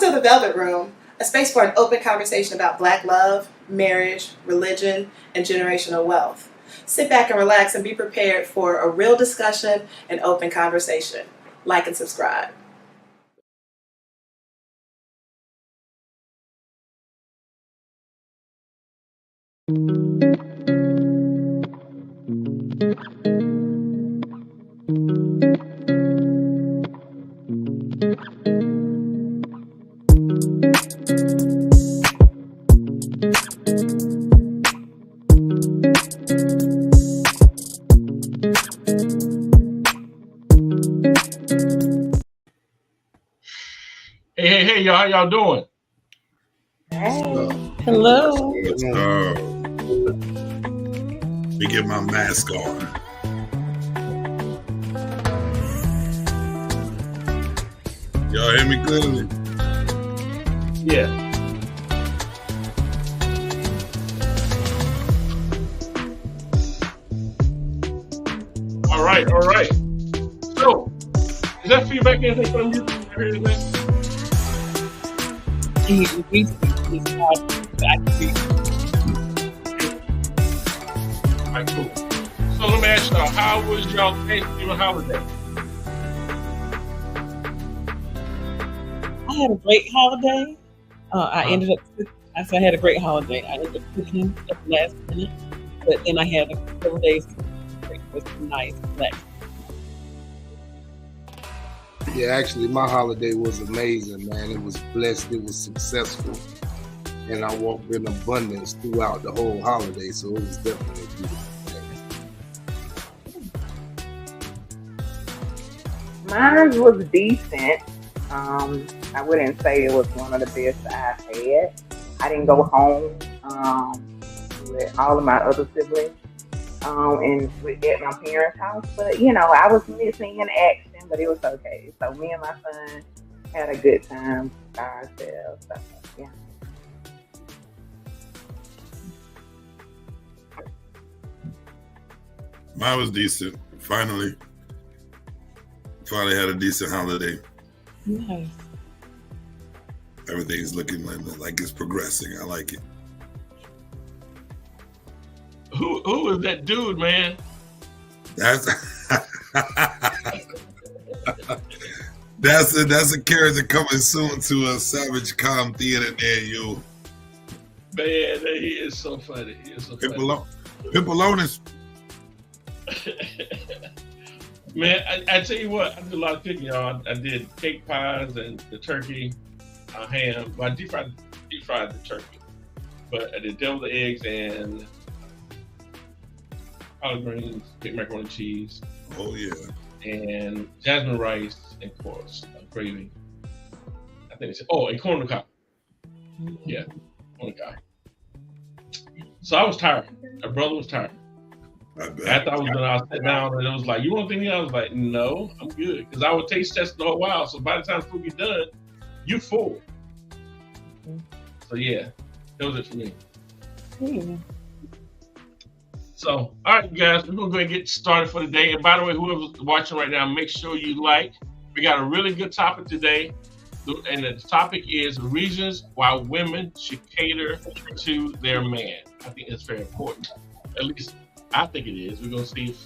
to the Velvet Room, a space for an open conversation about Black love, marriage, religion, and generational wealth. Sit back and relax and be prepared for a real discussion and open conversation. Like and subscribe. Hey, y'all, how y'all doing? Hey. Hello. Let's go. Let me get my mask on. Y'all hear me clearly? Yeah. All right. So, is that feedback anything from you? All right, cool. So let me ask y'all, how was y'all Thanksgiving holiday? I had a great holiday. I had a great holiday. I ended up cooking at the last minute, but then I had a couple days to break. It was nice, relaxing. Yeah, actually, my holiday was amazing, man. It was blessed. It was successful. And I walked in abundance throughout the whole holiday, so it was definitely a beautiful thing. Mine was decent. I wouldn't say it was one of the best I've had. I didn't go home with all of my other siblings and at my parents' house, but I was missing in action, but it was okay. So me and my son had a good time by ourselves. So, yeah. Mine was decent. Finally had a decent holiday. Nice. Everything's looking like it's progressing. I like it. Who is that dude, man? That's a character coming soon to a Savage Com Theater near you. Man, he is so funny. Pimpalonis. Man, I tell you what, I did a lot of cooking, y'all. I did cake pies and the turkey, ham. Well, I deep fried the turkey, but I did deviled eggs and collard greens, baked macaroni and cheese. Oh yeah. And jasmine rice and, of course, gravy. I think it's and corn on the cob. Yeah, corn on the cob. So I was tired. My brother was tired. After I was done, I sat down and it was like, "You want anything?" I was like, "No, I'm good," because I would taste test the whole while. So by the time food be done, you full. So yeah, that was it for me. Yeah. So, all right, guys, we're gonna go ahead and get started for the day. And by the way, whoever's watching right now, make sure you like. We got a really good topic today, and the topic is reasons why women should cater to their man. I think that's very important. At least I think it is. We're gonna see if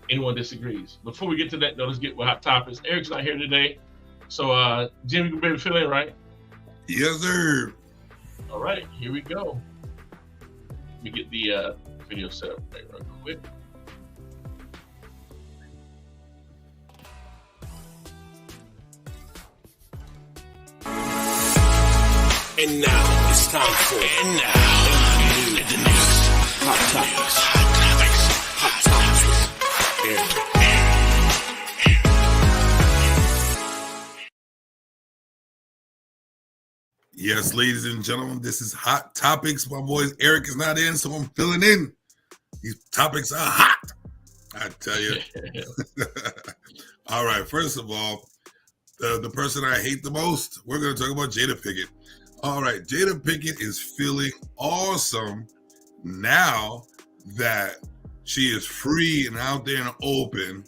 anyone disagrees. Before we get to that, though, let's get with hot topics. Eric's not here today, so Jim, you can be able to fill in, right? Yes, sir. All right, here we go. Let me get the video set up right real quick. And now it's time for the news. Hot topics. Yes, ladies and gentlemen, this is Hot Topics. My boy Eric is not in, so I'm filling in. These topics are hot, I tell you. All right, first of all, the person I hate the most, we're going to talk about Jada Pinkett. All right, Jada Pinkett is feeling awesome now that she is free and out there and open,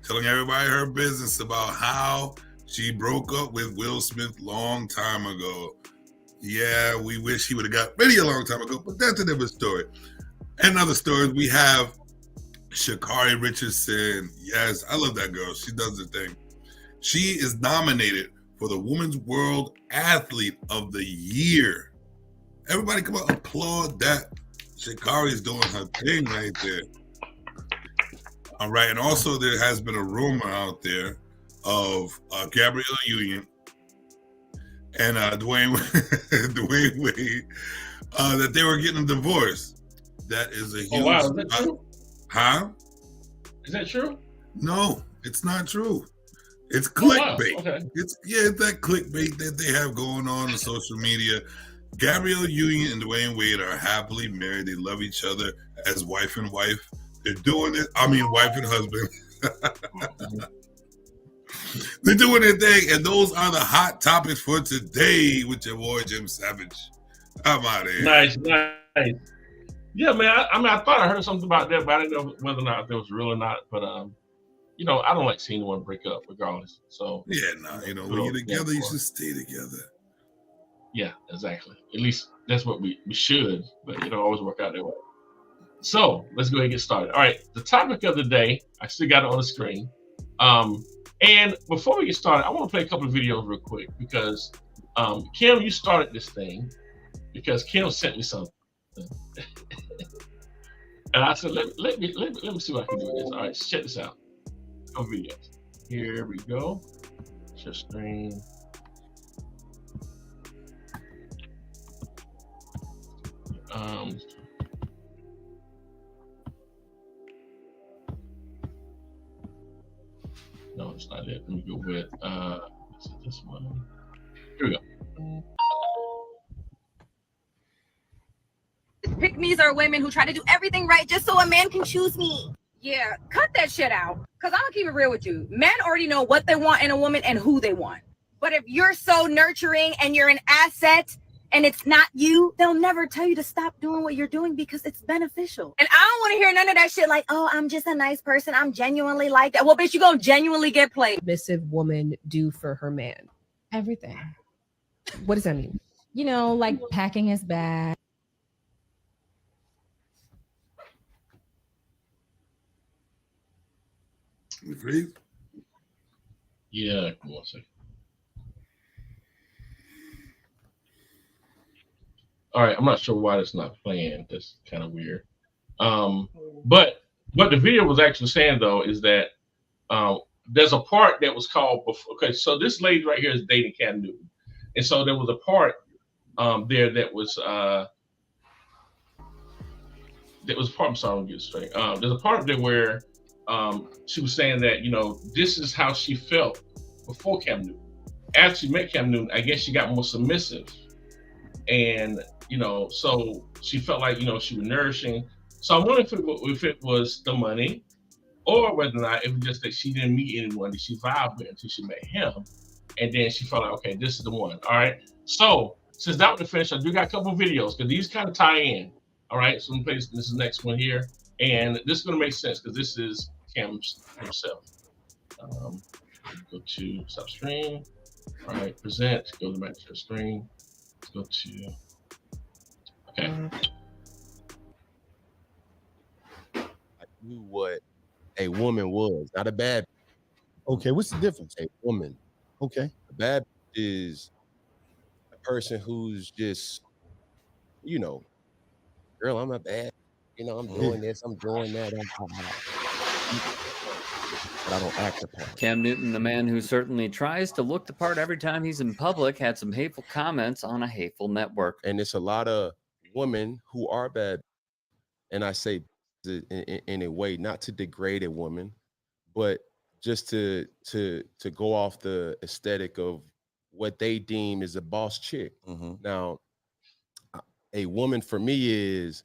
telling everybody her business about how She broke up with Will Smith long time ago. Yeah, we wish he would have got ready a long time ago, but that's a different story. And other stories, we have Sha'Carri Richardson. Yes, I love that girl. She does the thing. She is nominated for the Women's World Athlete of the Year. Everybody come on, applaud that. Sha'Carri is doing her thing right there. All right, and also there has been a rumor out there of Gabrielle Union and Dwayne Dwayne Wade that they were getting a divorce. That is a huge. Oh wow, is that true? Huh? Is that true? No, it's not true. It's Oh, wow. clickbait. Okay. It's that clickbait that they have going on social media. Gabrielle Union and Dwayne Wade are happily married. They love each other as wife and wife. They're doing it. I mean, wife and husband. They're doing their thing, and those are the hot topics for today with your boy Jim Savage. I'm out of here. Nice. Yeah, man. I thought I heard something about that, but I didn't know whether or not that was real or not. But I don't like seeing anyone break up, regardless. So Yeah, when you're together, you should stay together. yeah, exactly. At least that's what we should, but it don't always work out that way. So let's go ahead and get started. All right, the topic of the day, I still got it on the screen. And before we get started, I want to play a couple of videos real quick because Kim, you started this thing because Kim sent me something. And I said, let me see what I can do with this. All right, check this out. Couple videos. Here we go. Share screen. No, it's not it. Let me go with is it this one? Here we go. Pick-me's are women who try to do everything right just so a man can choose me. Yeah, cut that shit out. Because I'm going to keep it real with you. Men already know what they want in a woman and who they want. But if you're so nurturing and you're an asset and it's not you, they'll never tell you to stop doing what you're doing because it's beneficial. And I don't want to hear none of that shit like, oh, I'm just a nice person. I'm genuinely like that. Well, bitch, you going to genuinely get played. Submissive woman do for her man? Everything. What does that mean? Like packing his bag. Freeze? Yeah, cool. 1 second. All right, I'm not sure why it's not playing. That's kind of weird. But what the video was actually saying though is that there's a part that was called before. Okay, so this lady right here is dating Cam Newton, and so there was a part there that was part. I'm sorry, I'll get it straight. There's a part there where she was saying that this is how she felt before Cam Newton. After she met Cam Newton, I guess she got more submissive, and so she felt like she was nourishing. So I'm wondering if it was the money, or whether or not it was just that she didn't meet anyone that she vibed with until she met him, and then she felt like, okay, this is the one. All right. So since that was the finish, I do got a couple of videos because these kind of tie in. All right. So I'm gonna play this is the next one here, and this is gonna make sense because this is Cam himself. Go to stop stream. All right, present. Go back to the screen. Let's go to. Okay. I knew what a woman was, not a bad. Okay, what's the difference? A woman. Okay. A bad is a person who's just, girl, I'm a bad. I'm doing this, I'm doing that. But I don't act upon it. Cam Newton, the man who certainly tries to look the part every time he's in public, had some hateful comments on a hateful network. And it's a lot of women who are bad. And I say in a way, not to degrade a woman, but just to go off the aesthetic of what they deem is a boss chick. Mm-hmm. Now, a woman for me is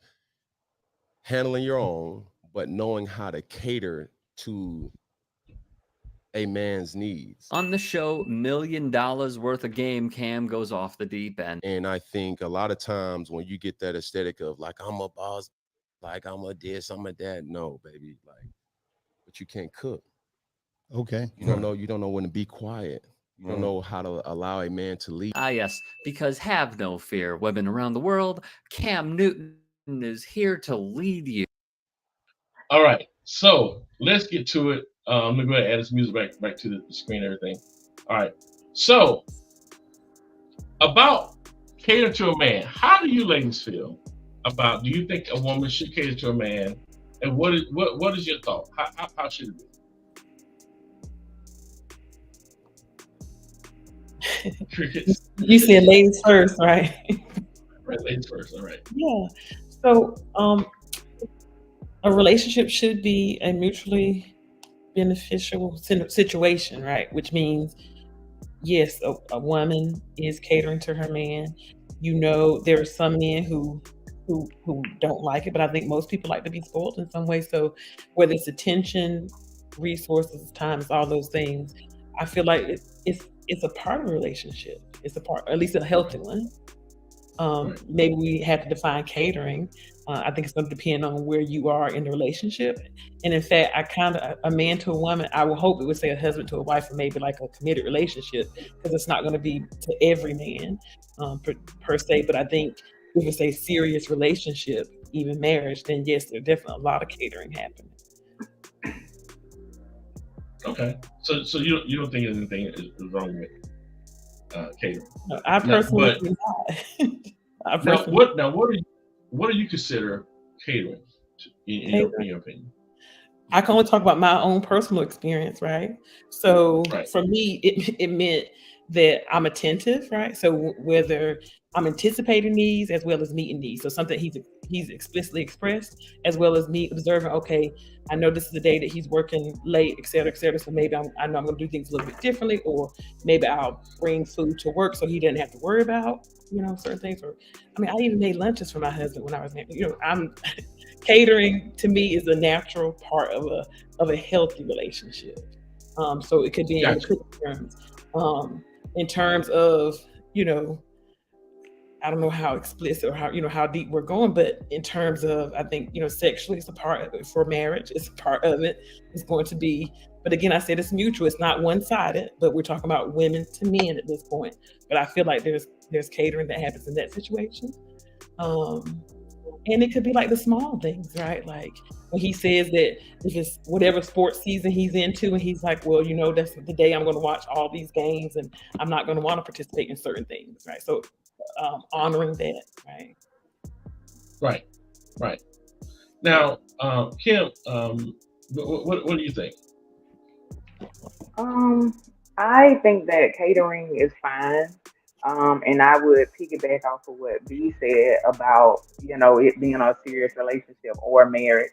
handling your own, but knowing how to cater to a man's needs. On the show, $1 million worth of game, Cam goes off the deep end. And I think a lot of times when you get that aesthetic of like, I'm a boss, like I'm a this, I'm a that. No, baby, like, but you can't cook. Okay. You don't know when to be quiet. You don't know how to allow a man to lead. Ah, yes, because have no fear, women around the world. Cam Newton is here to lead you. All right, so let's get to it. I'm gonna go ahead and add this music back to the screen and everything. All right, so about cater to a man. How do you ladies feel about? Do you think a woman should cater to a man? And what is your thought? How should it be? Crickets. You said ladies first, right? Right, ladies first. All right. Yeah. So, a relationship should be a mutually beneficial situation, right? Which means, yes, a woman is catering to her man. You know, there are some men who don't like it, but I think most people like to be spoiled in some way. So, whether it's attention, resources, time, all those things, I feel like it's a part of a relationship. It's a part, at least a healthy one. Maybe we have to define catering. I think it's going to depend on where you are in the relationship. And in fact, a man to a woman, I would hope it would say a husband to a wife, or maybe like a committed relationship, because it's not going to be to every man per se. But I think if it's a serious relationship, even marriage, then yes, there's definitely a lot of catering happening. Okay, so you don't think anything is wrong with catering? No, I personally do not. What do you consider catering in your opinion? I can only talk about my own personal experience, right? So for me, it meant that I'm attentive, right? So whether I'm anticipating needs as well as meeting needs, so something he's explicitly expressed, as well as me observing, okay, I know this is the day that he's working late, et cetera, so maybe I know I'm going to do things a little bit differently, or maybe I'll bring food to work so he doesn't have to worry about, certain things. Or, I even made lunches for my husband when I was married. I'm catering to me is a natural part of a healthy relationship. So it could be in terms. In terms of, I don't know how explicit or how deep we're going, but in terms of, I think, sexually it's a part of it. For marriage, it's a part of it. It's going to be, but again, I said it's mutual. It's not one-sided, but we're talking about women to men at this point. But I feel like there's catering that happens in that situation. And it could be like the small things, right? Like when he says that if it's whatever sports season he's into, and he's like, well, that's the day I'm going to watch all these games, and I'm not going to want to participate in certain things, right? So honoring that, right? Right. Now, Kim, what do you think? I think that catering is fine. And I would piggyback off of what B said about, it being a serious relationship or marriage.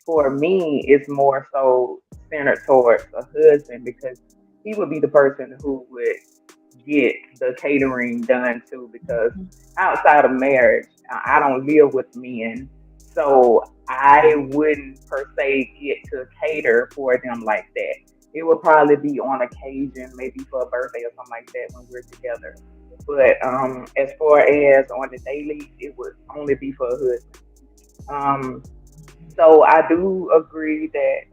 For me, it's more so centered towards a husband, because he would be the person who would get the catering done too, because outside of marriage, I don't live with men. So I wouldn't per se get to cater for them like that. It would probably be on occasion, maybe for a birthday or something like that when we're together. But as far as on the daily, it would only be for a husband. So I do agree that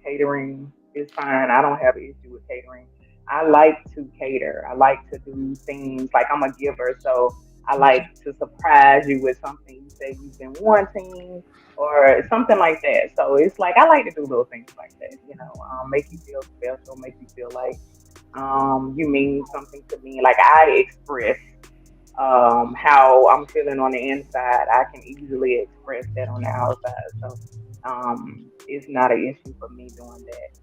catering is fine. I don't have an issue with catering. I like to cater. I like to do things like I'm a giver, so I like to surprise you with something you say you've been wanting or something like that. So it's like I like to do little things like that, make you feel special, make you feel like you mean something to me. Like I express how I'm feeling on the inside. I can easily express that on the outside. So it's not an issue for me doing that.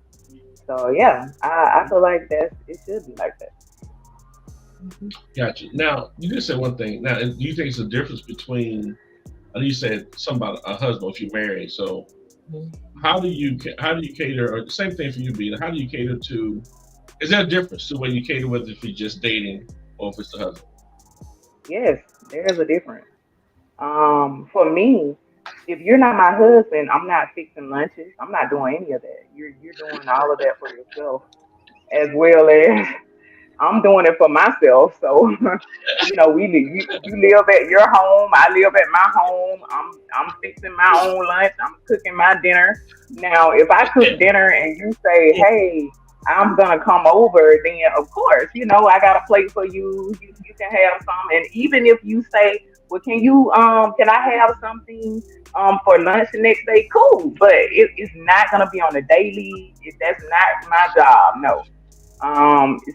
So yeah, I feel like it should be like that. Gotcha. Now you just said one thing. Now, do you think it's a difference between? I know you said something about a husband if you're married. So how do you cater? Or the same thing for you, Beta. How do you cater to? Is there a difference to when you cater, whether if you're just dating or if it's the husband? Yes, there's a difference. For me, if you're not my husband, I'm not fixing lunches. I'm not doing any of that. You're doing all of that for yourself, as well as I'm doing it for myself. So, you live at your home. I live at my home. I'm fixing my own lunch. I'm cooking my dinner. Now, if I cook dinner and you say, hey, I'm gonna come over, then of course, I got a plate for you. You can have some, and even if you say, well, can I have something for lunch the next day? Cool, but it's not gonna be on a daily. That's not my job. No.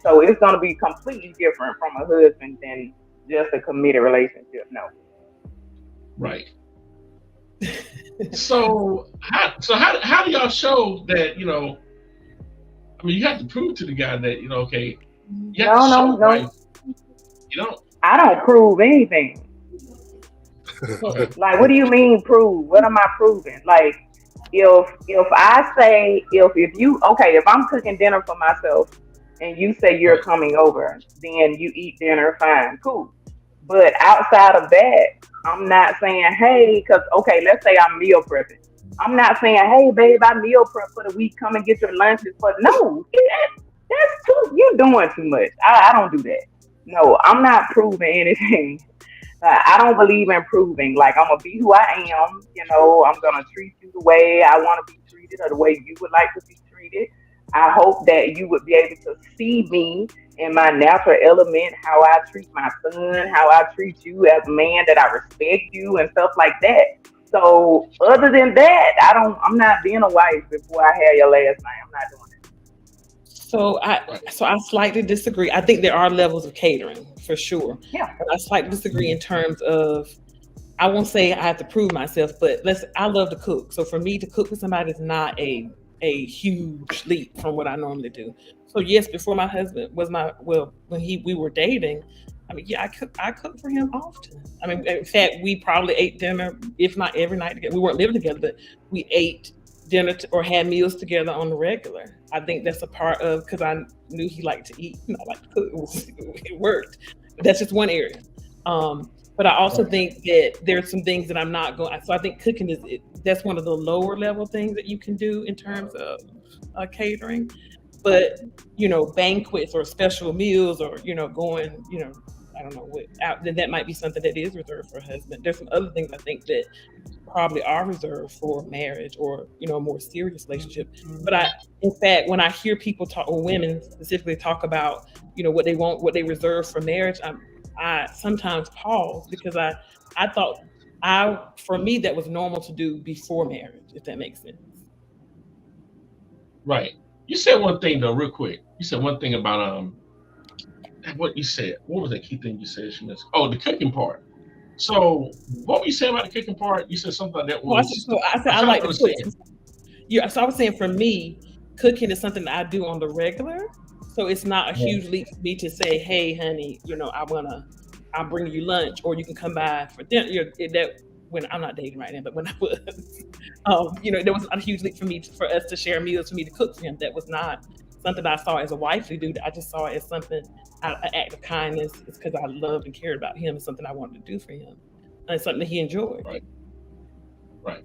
So it's gonna be completely different from a husband than just a committed relationship. No. Right. So how do y'all show that, I mean, you have to prove to the guy that, okay, you have to show, No. right? You don't. I don't prove anything. Like, what do you mean prove? What am I proving? Like, if I say, if I'm cooking dinner for myself and you say you're coming over, then you eat dinner, fine, cool. But outside of that, I'm not saying, hey, because, let's say I'm meal prepping. I'm not saying, hey, babe, I meal prep for the week. Come and get your lunches. But no, that's you're doing too much. I don't do that. No, I'm not proving anything. I don't believe in proving. Like, I'm going to be who I am. I'm going to treat you the way I want to be treated or the way you would like to be treated. I hope that you would be able to see me in my natural element, how I treat my son, how I treat you as a man, that I respect you and stuff like that. So other than that, I'm not being a wife before I have your last name. I'm not doing it. So I slightly disagree. I think there are levels of catering for sure. Yeah. But I slightly disagree in terms of, I won't say I have to prove myself, but I love to cook. So for me to cook for somebody is not a huge leap from what I normally do. So yes, before my husband was when we were dating, I mean, yeah, I cooked for him often. I mean, in fact, we probably ate dinner, if not every night together. We weren't living together, but we ate dinner or had meals together on the regular. I think that's a part of, because I knew he liked to eat and I liked to cook. It worked. But that's just one area. But I also think that there's some things that I'm not going. So I think cooking that's one of the lower level things that you can do in terms of catering. But banquets or special meals or going I don't know what out, then that might be something that is reserved for a husband. There's some other things I think that probably are reserved for marriage or a more serious relationship. But in fact, when I hear people talk, or women specifically talk about what they want, what they reserve for marriage, I sometimes pause because I thought for me that was normal to do before marriage, if that makes sense. Right. You said one thing though, real quick. You said one thing about what you said. What was that key thing you said, Shanice? Oh, the cooking part. So what were you saying about the cooking part? You said something like that was. I said I like to cook. Yeah, so I was saying for me, cooking is something that I do on the regular. So it's not a huge leap for me to say, hey, honey, I'll bring you lunch, or you can come by for dinner. When I'm not dating right now, but when I was, there was not a huge leap for us to share meals, for me to cook for him. That was not something I saw as a wifely duty. I just saw it as something, an act of kindness. It's because I loved and cared about him. It's something I wanted to do for him. And it's something that he enjoyed. Right.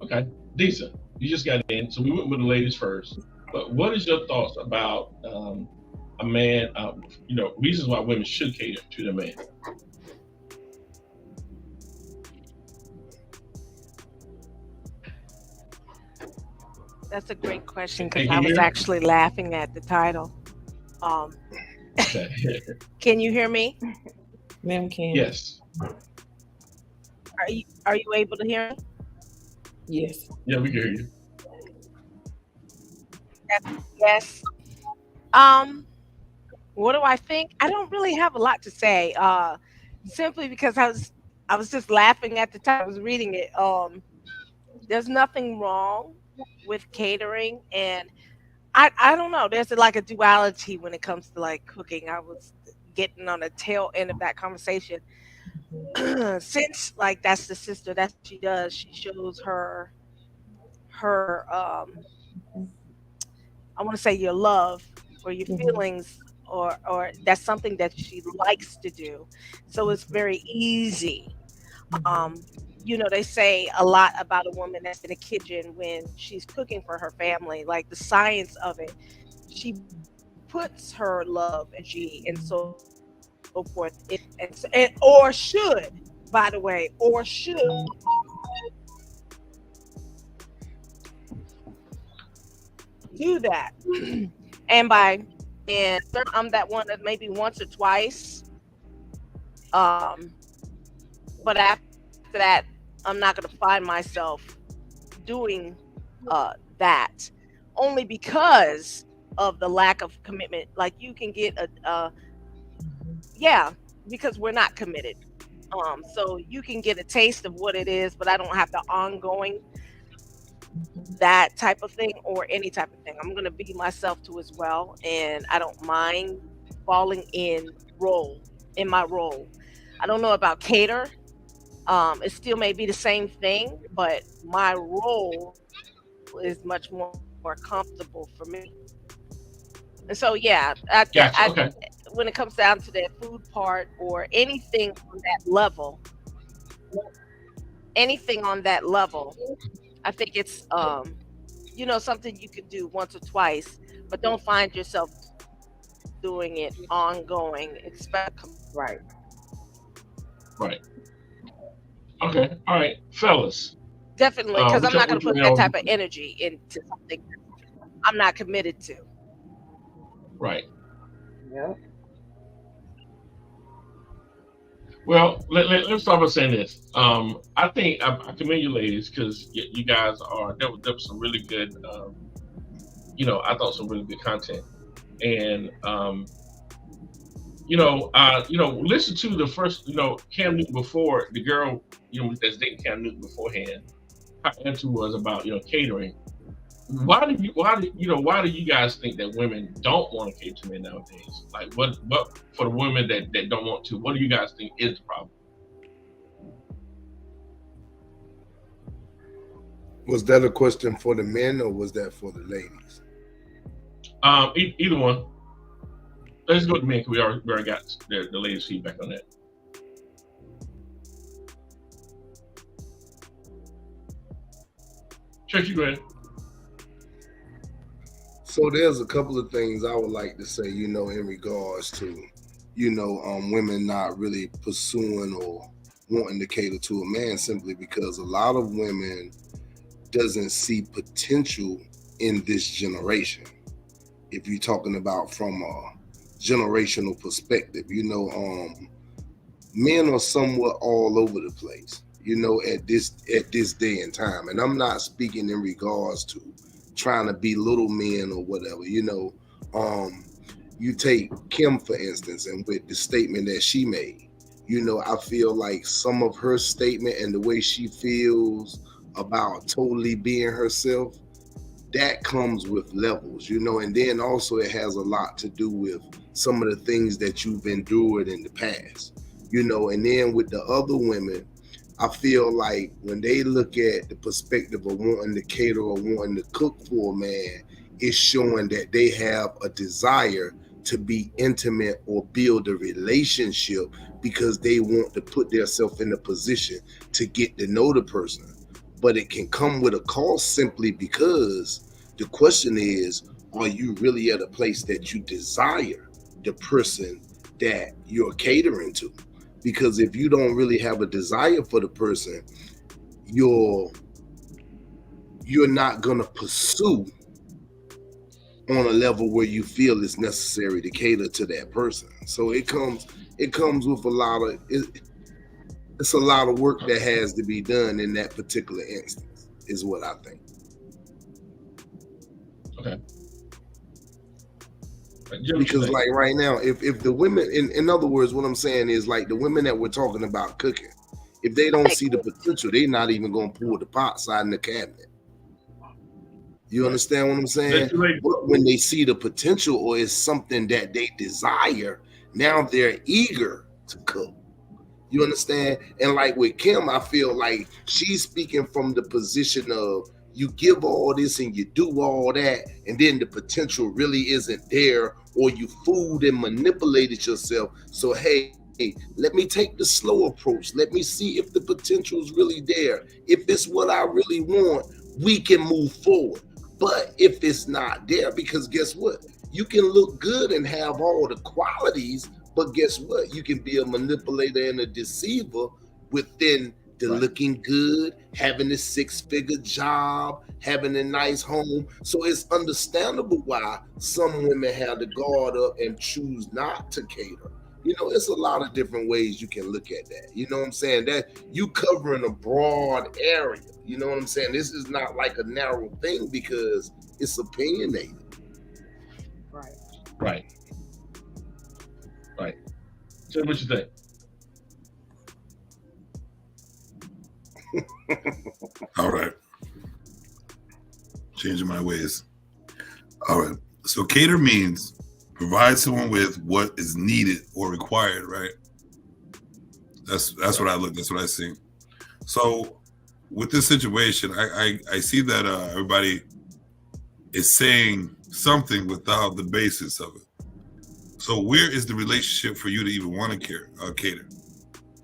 Okay. Decent. You just got in. So we went with the ladies first. But what is your thoughts about a man, reasons why women should cater to their man? That's a great question, because I was actually laughing at the title. Can you hear me? Ma'am, can. Yes. Are you able to hear me? Yes. Yeah, we can hear you. Yes. What do I think? I don't really have a lot to say. Simply because I was just laughing at the time I was reading it. There's nothing wrong with catering, and I don't know, there's like a duality when it comes to like cooking. I was getting on the tail end of that conversation. Since like that's the sister, that's what she does, she shows her I want to say your love or your feelings, or that's something that she likes to do, so it's very easy. They say a lot about a woman that's in the kitchen when she's cooking for her family, like the science of it. She puts her love and she and so forth, or should, by the way, or should do that. And I'm that one that maybe once or twice. But after that, I'm not going to find myself doing that, only because of the lack of commitment. Like you can get because we're not committed. So you can get a taste of what it is, but I don't have the ongoing that type of thing or any type of thing. I'm going to be myself too as well, and I don't mind falling in my role. I don't know about cater. It still may be the same thing, but my role is much more comfortable for me. And so, yeah, when it comes down to that food part or anything on that level, I think it's something you could do once or twice, but don't find yourself doing it ongoing. Right. Okay. All right, fellas. Definitely, because I'm not going to put that type of energy into something I'm not committed to. Right. Yeah. Well, let's start by saying this. I think I commend you ladies because you guys there was some really good, I thought some really good content. And, listen to the first, Cam Newton before the girl, that's dating Cam Newton beforehand. Her answer was about, catering. Why do you guys think that women don't want to cater to men nowadays? Like what for the women that don't want to, what do you guys think is the problem? Was that a question for the men or was that for the ladies? Either one. Let's go to men because we already got the ladies' feedback on that. Church, you go ahead. So there's a couple of things I would like to say, in regards to, women not really pursuing or wanting to cater to a man simply because a lot of women doesn't see potential in this generation. If you're talking about from a generational perspective, men are somewhat all over the place, at this day and time. And I'm not speaking in regards to trying to belittle men or whatever. You take Kim, for instance, and with the statement that she made, I feel like some of her statement and the way she feels about totally being herself, that comes with levels, and then also it has a lot to do with some of the things that you've endured in the past, and then with the other women, I feel like when they look at the perspective of wanting to cater or wanting to cook for a man, it's showing that they have a desire to be intimate or build a relationship because they want to put themselves in a position to get to know the person. But it can come with a cost simply because the question is, are you really at a place that you desire the person that you're catering to? Because if you don't really have a desire for the person, you're not gonna pursue on a level where you feel it's necessary to cater to that person. So it comes with it's a lot of work that has to be done in that particular instance, is what I think. Okay. Because like right now, if the women, in other words, what I'm saying is like the women that we're talking about cooking, if they don't see the potential, they're not even gonna pull the pot side in the cabinet. You understand what I'm saying? But when they see the potential or it's something that they desire, now they're eager to cook. You understand? And like with Kim, I feel like she's speaking from the position of you give all this and you do all that, and then the potential really isn't there, or you fooled and manipulated yourself. So, hey, let me take the slow approach. Let me see if the potential is really there. If it's what I really want, we can move forward. But if it's not there, because guess what? You can look good and have all the qualities, but guess what? You can be a manipulator and a deceiver within the looking good, having a 6-figure job, having a nice home. So it's understandable why some women have to guard up and choose not to cater. You know, it's a lot of different ways you can look at that. You know what I'm saying? That you covering a broad area. You know what I'm saying? This is not like a narrow thing because it's opinionated. Right. So what you think? All right. Changing my ways. All right. So cater means provide someone with what is needed or required, right? That's what I look. That's what I see. So with this situation, I see that everybody is saying something without the basis of it. So where is the relationship for you to even want to cater?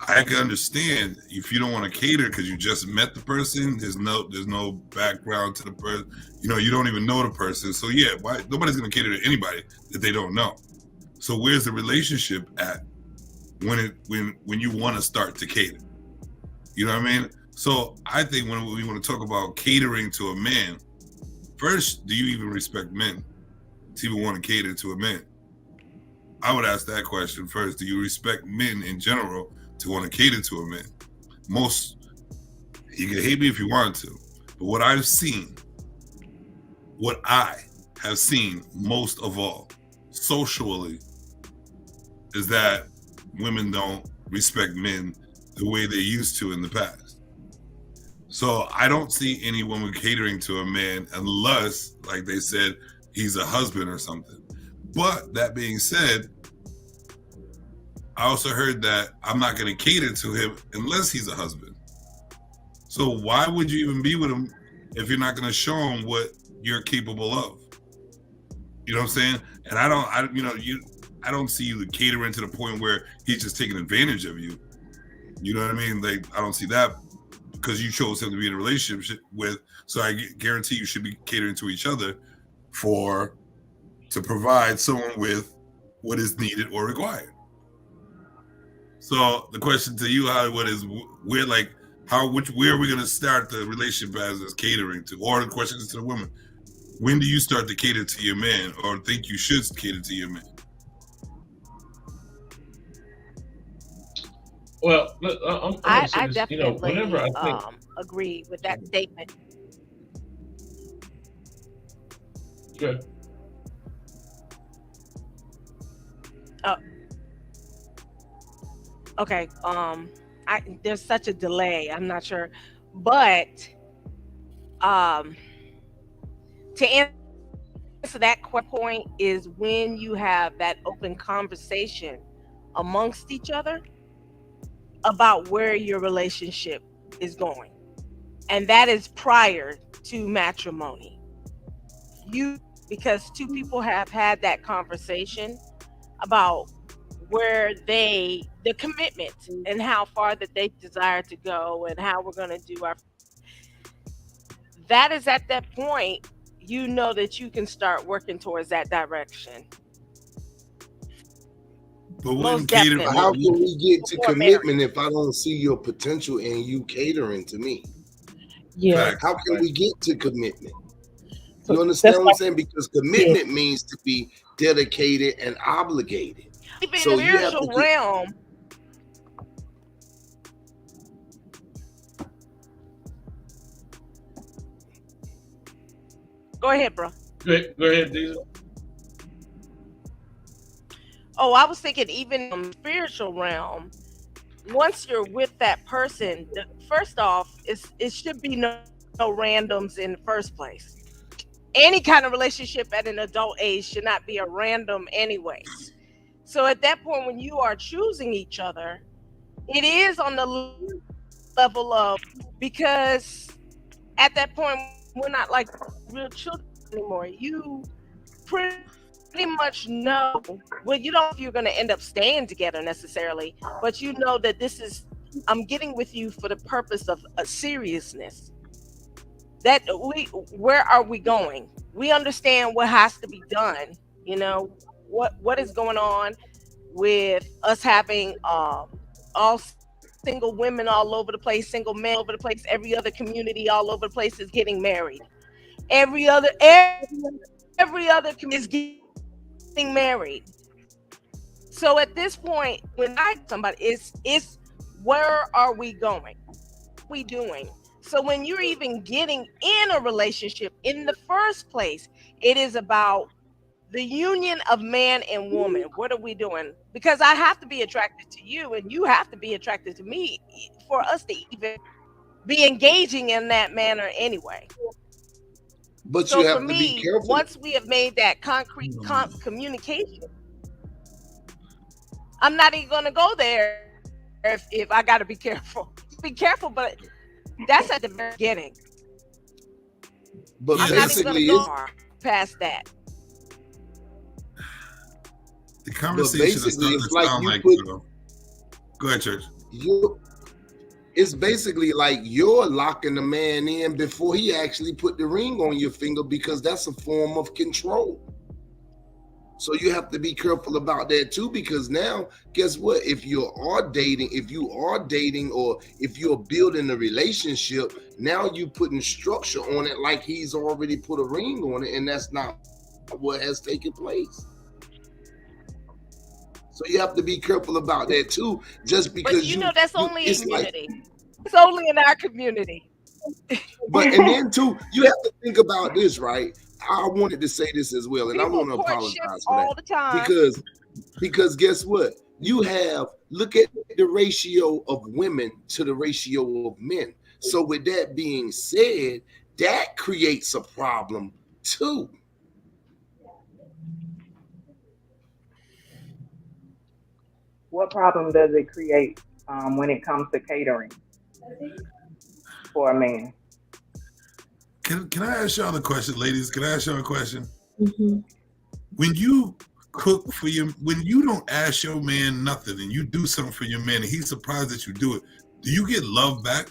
I can understand if you don't want to cater because you just met the person. There's no background to the person. You know, you don't even know the person. So yeah, why nobody's gonna cater to anybody that they don't know. So where's the relationship at when you want to start to cater? You know what I mean? So I think when we want to talk about catering to a man, first, do you even respect men to even want to cater to a man? I would ask that question first. Do you respect men in general to want to cater to a man? Most, you can hate me if you want to, but what I have seen most of all, socially, is that women don't respect men the way they used to in the past. So I don't see any woman catering to a man unless, like they said, he's a husband or something. But that being said, I also heard that I'm not going to cater to him unless he's a husband. So why would you even be with him if you're not going to show him what you're capable of? You know what I'm saying? And I don't see you catering to the point where he's just taking advantage of you. You know what I mean? Like, I don't see that because you chose him to be in a relationship with. So I guarantee you should be catering to each other to provide someone with what is needed or required. So the question to you, Hollywood, is where are we going to start the relationship as catering to? Or the question is to the women, when do you start to cater to your man or think you should cater to your man? Well, I this, definitely whenever I think, agree with that statement. good. Okay. There's such a delay. I'm not sure, but to answer that point is when you have that open conversation amongst each other about where your relationship is going, and that is prior to matrimony. Because two people have had that conversation about where the commitment and how far that they desire to go and how we're going to do that is at that point, you know, that you can start working towards that direction. But how can we get to commitment if I don't see your potential in you catering to me? Yeah. How can we get to commitment? You understand what I'm saying? Because commitment means to be dedicated and obligated. Even in the spiritual realm. Go ahead, bro. Go ahead, Diesel. Oh, I was thinking even in the spiritual realm, once you're with that person, first off, it should be no randoms in the first place. Any kind of relationship at an adult age should not be a random anyways. So at that point, when you are choosing each other, it is on the level of, because at that point, we're not like real children anymore. You pretty much know, well, you don't know if you're going to end up staying together necessarily, but you know that I'm getting with you for the purpose of a seriousness. That where are we going? We understand what has to be done. You know, what is going on with us having all single women all over the place, single men all over the place. Every other community all over the place is getting married. Every other community is getting married. So at this point, when I somebody, it's where are we going? What are we doing? So when you're even getting in a relationship in the first place, it is about the union of man and woman. What are we doing? Because I have to be attracted to you and you have to be attracted to me for us to even be engaging in that manner anyway. But So you have for to me, be careful. once we have made that concrete communication, I'm not even going to go there if I got to be careful. Be careful, but that's at the very beginning. But I'm not even going to basically, go far past that. The conversation is basically, starting it's to like sound you like, put- go ahead, Church. it's basically like you're locking the man in before he actually put the ring on your finger, because that's a form of control. So you have to be careful about that too, because now, guess what? If you are dating, or if you're building a relationship, now you're putting structure on it like he's already put a ring on it, and that's not what has taken place. So you have to be careful about that too, just because But you know, that's only in it's like- community. It's only in our community. But and then too, you have to think about this, right? I wanted to say this as well, and I People want to court apologize shift for all that, the time. because guess what? Look at the ratio of women to the ratio of men. So with that being said, that creates a problem too. What problem does it create when it comes to catering for a man? Can I ask y'all a question, ladies? Can I ask y'all a question? Mm-hmm. When you cook for when you don't ask your man nothing and you do something for your man and he's surprised that you do it, do you get love back?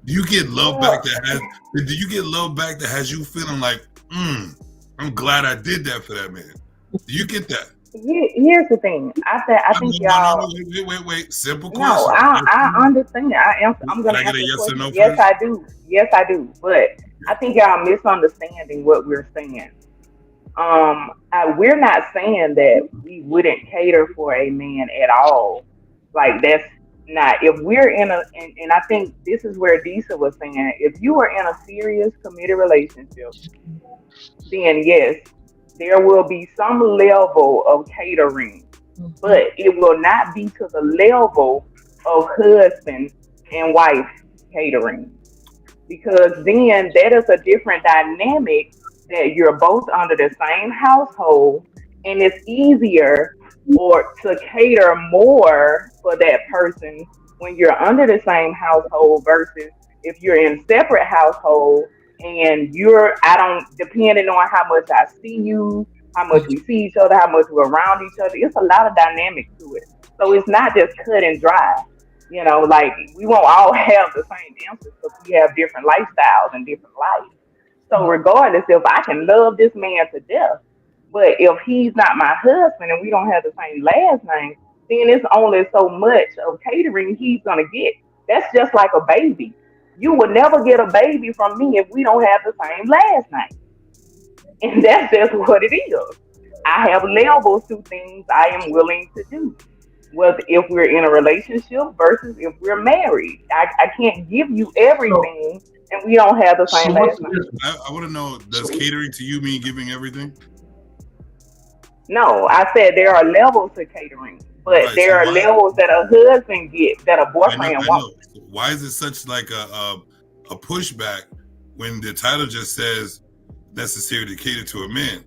Do you get love back that has you feeling like, I'm glad I did that for that man? Do you get that? Here's the thing. I think y'all. Wait. Simple question. No, I understand. I'm Can gonna I get answer a the yes or question. no Yes, first? I do. Yes, I do. But I think y'all misunderstanding what we're saying. We're not saying that we wouldn't cater for a man at all. Like, that's not. If we're in and I think this is where Disa was saying, if you are in a serious committed relationship, then yes, there will be some level of catering, but it will not be to the level of husband and wife catering, because then that is a different dynamic, that you're both under the same household, and it's easier or to cater more for that person when you're under the same household versus if you're in separate households and depending on how much I see you, how much we see each other, how much we're around each other, it's a lot of dynamics to it. So it's not just cut and dry. You know, like, we won't all have the same answers because we have different lifestyles and different lives. So regardless, if I can love this man to death, but if he's not my husband and we don't have the same last name, then it's only so much of catering he's gonna get. That's just like a baby. You will never get a baby from me if we don't have the same last name. And that's just what it is. I have levels to things I am willing to do, whether if we're in a relationship versus if we're married. I can't give you everything and we don't have the same last name. I want to know, does catering to you mean giving everything? No, I said there are levels to catering, but Right, there so are why- levels that a husband get that a boyfriend wants. Why is it such like a pushback when the title just says necessary to cater to a man?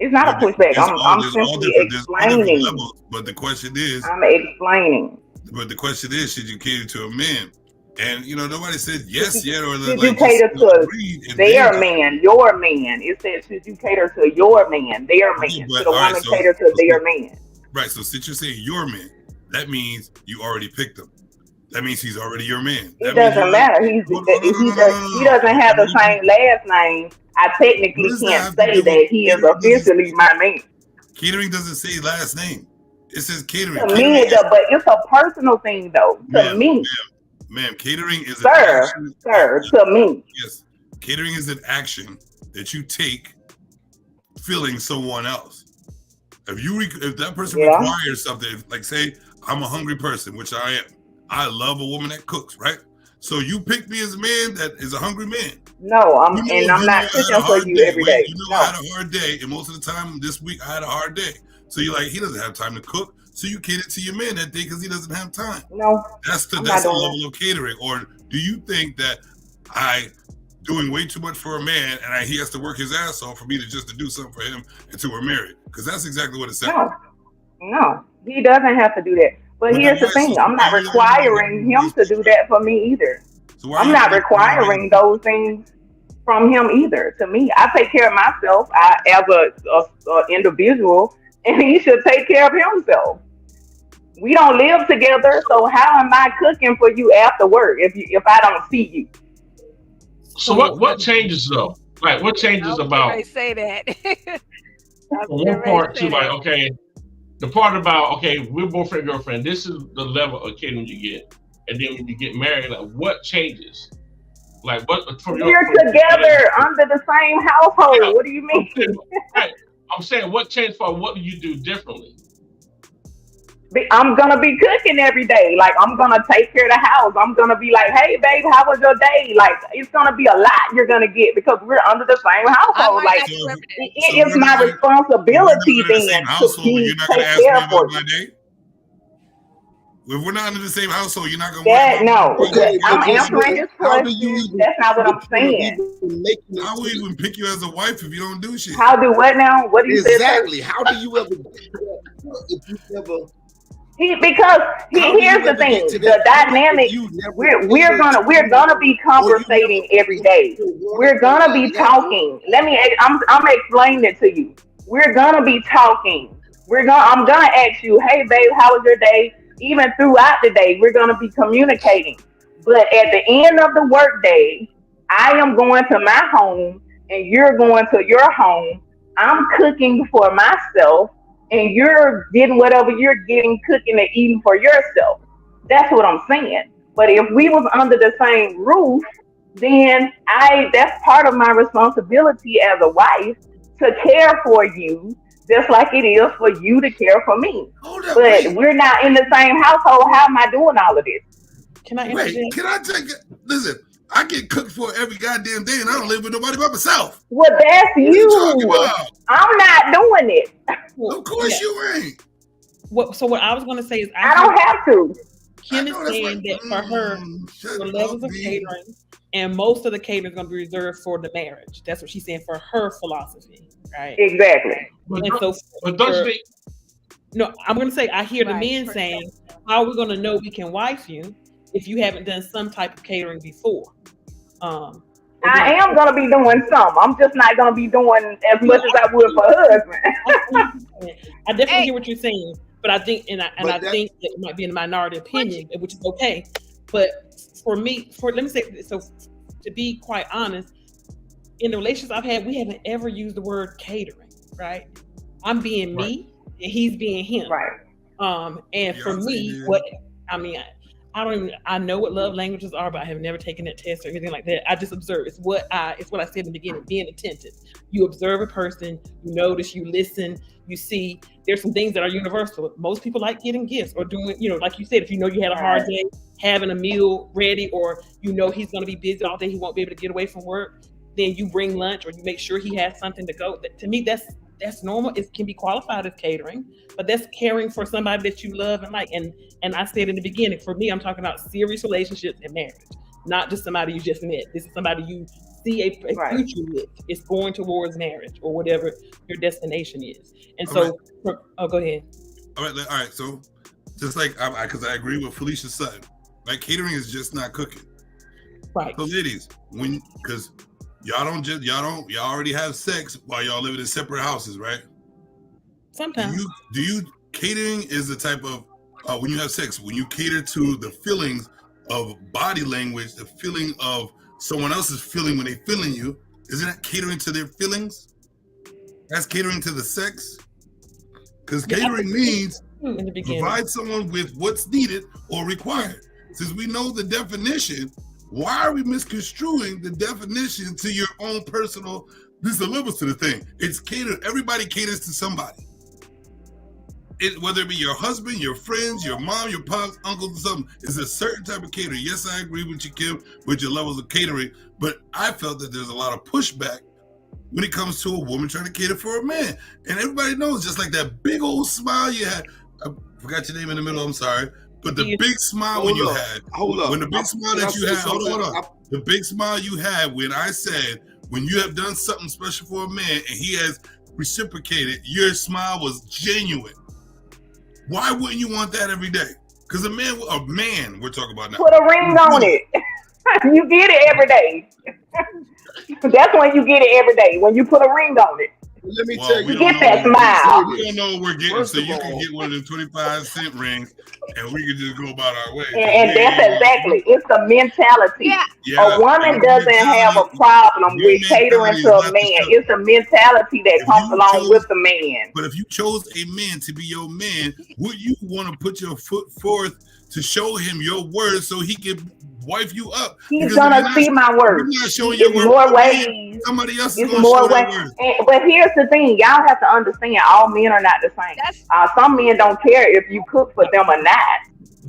It's not a pushback. I'm There's all simply different explaining. levels, but the question is, I'm explaining. should you cater to a man? And nobody said yes yet, or Should like you cater just to agreed, and their then- man, your man? It said, should you cater to your man, their man? but Should a all right, woman so- cater to their man? Right. So since you're saying your man, that means you already picked him. That means he's already your man. It doesn't matter. He doesn't have the same last name. I technically can't say that he is officially my man. Catering doesn't say last name. It says catering. To me, but it's a personal thing, though. To me, ma'am, catering is sir, to me. Yes, catering is an action that you take, filling someone else. If that person requires something, like say I'm a hungry person, which I am. I love a woman that cooks, right? So you pick me as a man that is a hungry man. No, I'm not cooking for you every day. You know, I had a hard day, and most of the time this week I had a hard day. So you're like, he doesn't have time to cook, so you cater to your man that day because he doesn't have time. No, that's the level of catering. Or do you think that I doing way too much for a man and he has to work his ass off for me to do something for him until we're married? Because that's exactly what it sounds. No, he doesn't have to do that. But here's the thing: I'm not requiring him to do that for me either. So I'm not requiring those things from him either. To me, I take care of myself as a individual, and he should take care of himself. We don't live together, so how am I cooking for you after work if I don't see you? So what changes though? Like what changes about? I say that. One part to like okay. The part about, okay, we're boyfriend, girlfriend, this is the level of catering you get. And then when you get married, like what changes? Like what? You're together under the same household. Yeah. What do you mean? Right. I'm saying what changed for what do you do differently? I'm going to be cooking every day. Like, I'm going to take care of the house. I'm going to be like, hey, babe, how was your day? Like, it's going to be a lot you're going to get because we're under the same household. Like, it is my responsibility then to take care of you. If we're not under the same household, you're not going to no. I'm answering his question. That's not what I'm saying. How will you even pick you as a wife if you don't do shit? How do what now? What do you say? Exactly. How do you ever if you ever... Because here's the thing, the dynamic. We're gonna be conversating every day. We're gonna be talking. I'm explaining it to you. We're gonna be talking. I'm gonna ask you, hey babe, how was your day? Even throughout the day, we're gonna be communicating. But at the end of the work day, I am going to my home and you're going to your home. I'm cooking for myself. And you're getting whatever you're getting, cooking and eating for yourself. That's what I'm saying. But if we was under the same roof, then that's part of my responsibility as a wife to care for you, just like it is for you to care for me. But we're not in the same household. How am I doing all of this? Can I take it? Listen, I get cooked for every goddamn day and I don't live with nobody but myself. Well, that's you. I'm not doing it. Of course you ain't. So what I was going to say is I don't have to. Kim is saying that for her, the levels of catering and most of the catering is going to be reserved for the marriage. That's what she's saying for her philosophy, right? Exactly. But no, I'm going to say I hear the men saying, how are we going to know we can wife you if you haven't done some type of catering before? I am going to be doing some. I'm just not going to be doing as much as I would for her husband. I definitely hear what you're saying, but I think, I think it might be in a minority opinion, which is okay. But for me, let me say, so to be quite honest, in the relationships I've had, we haven't ever used the word catering, right? I'm being me and he's being him. Right. And for me, I know what love languages are, but I have never taken that test or anything like that. I just observe. It's what I said in the beginning, being attentive. You observe a person, you notice, you listen, you see. There's some things that are universal. Most people like getting gifts or doing, like you said, if you know you had a hard day, having a meal ready, or he's going to be busy all day, he won't be able to get away from work, then you bring lunch or you make sure he has something to go. To me, that's normal. It can be qualified as catering, but that's caring for somebody that you love and like. And I said in the beginning, for me, I'm talking about serious relationships and marriage, not just somebody you just met. This is somebody you see a future with. It's going towards marriage or whatever your destination is. And so, go ahead. All right. So just like, because I agree with Felicia Sutton, like catering is just not cooking. Right. So ladies, because y'all already have sex while y'all living in separate houses, right? Sometimes. Do you catering is the type of when you have sex, when you cater to the feelings of body language, the feeling of someone else's feeling when they feeling you, isn't that catering to their feelings? That's catering to the sex? Because catering means In the beginning. Provide someone with what's needed or required. Since we know the definition, why are we misconstruing the definition to your own personal? This is the levels to the thing. It's catered. Everybody caters to somebody. Whether it be your husband, your friends, your mom, your pops, uncles, or something, it's a certain type of catering. Yes, I agree with you, Kim, with your levels of catering, but I felt that there's a lot of pushback when it comes to a woman trying to cater for a man. And everybody knows, just like that big old smile you had. I forgot your name in the middle, I'm sorry. But the big smile when you had. Hold up. When the big smile that you had, hold on. The big smile you had when I said, when you have done something special for a man and he has reciprocated, your smile was genuine. Why wouldn't you want that every day? Because a man we're talking about now. Put a ring on it. You get it every day. That's when you get it every day, when you put a ring on it. Let me tell you. You get that smile. We don't know what we're getting, so you can get one of them 25-cent rings, and we can just go about our way. And that's exactly, it's the mentality. Yeah. A woman doesn't have a problem with catering to a man. It's the mentality that comes along with the man. But if you chose a man to be your man, would you want to put your foot forth to show him your word so he can wife you up? He's gonna see my work. Not showing your It's word. more ways. Somebody else is It's gonna more show ways. their word. But here's the thing: y'all have to understand, all men are not the same. Some men don't care if you cook for them or not.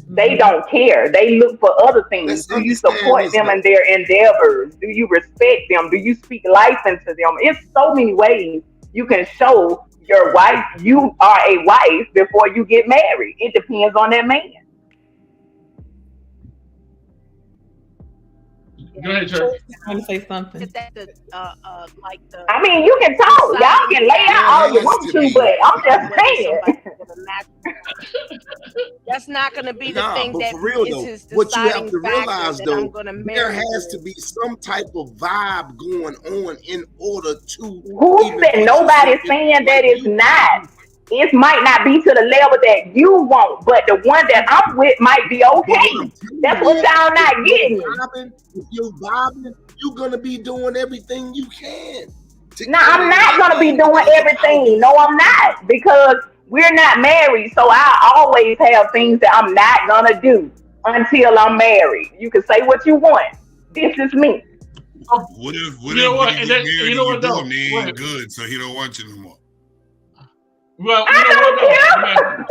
They don't care. They look for other things. Do you support them in their endeavors? Do you respect them? Do you speak life into them? It's so many ways you can show your wife you are a wife before you get married. It depends on that man. Go ahead, Church. Trying to say something. I mean, you can talk. Y'all can lay out all you want to, but I'm just saying. That's not going to be the Nah, thing but that for real is though, his what you have deciding to realize factor that though, I'm gonna there marry has you. to be some type of vibe going on in order to. Who said nobody's saying that it's not? It might not be to the level that you want, but the one that I'm with might be okay. That's what y'all not getting. If you're vibing, you're gonna be doing everything you can. No, I'm not gonna be doing everything. No, I'm not, because we're not married. So I always have things that I'm not gonna do until I'm married. You can say what you want. This is me. What if You know what? he And get that- married you know and what, though? and he Wait. ain't good, so he don't want you no more? Well, you know what, though?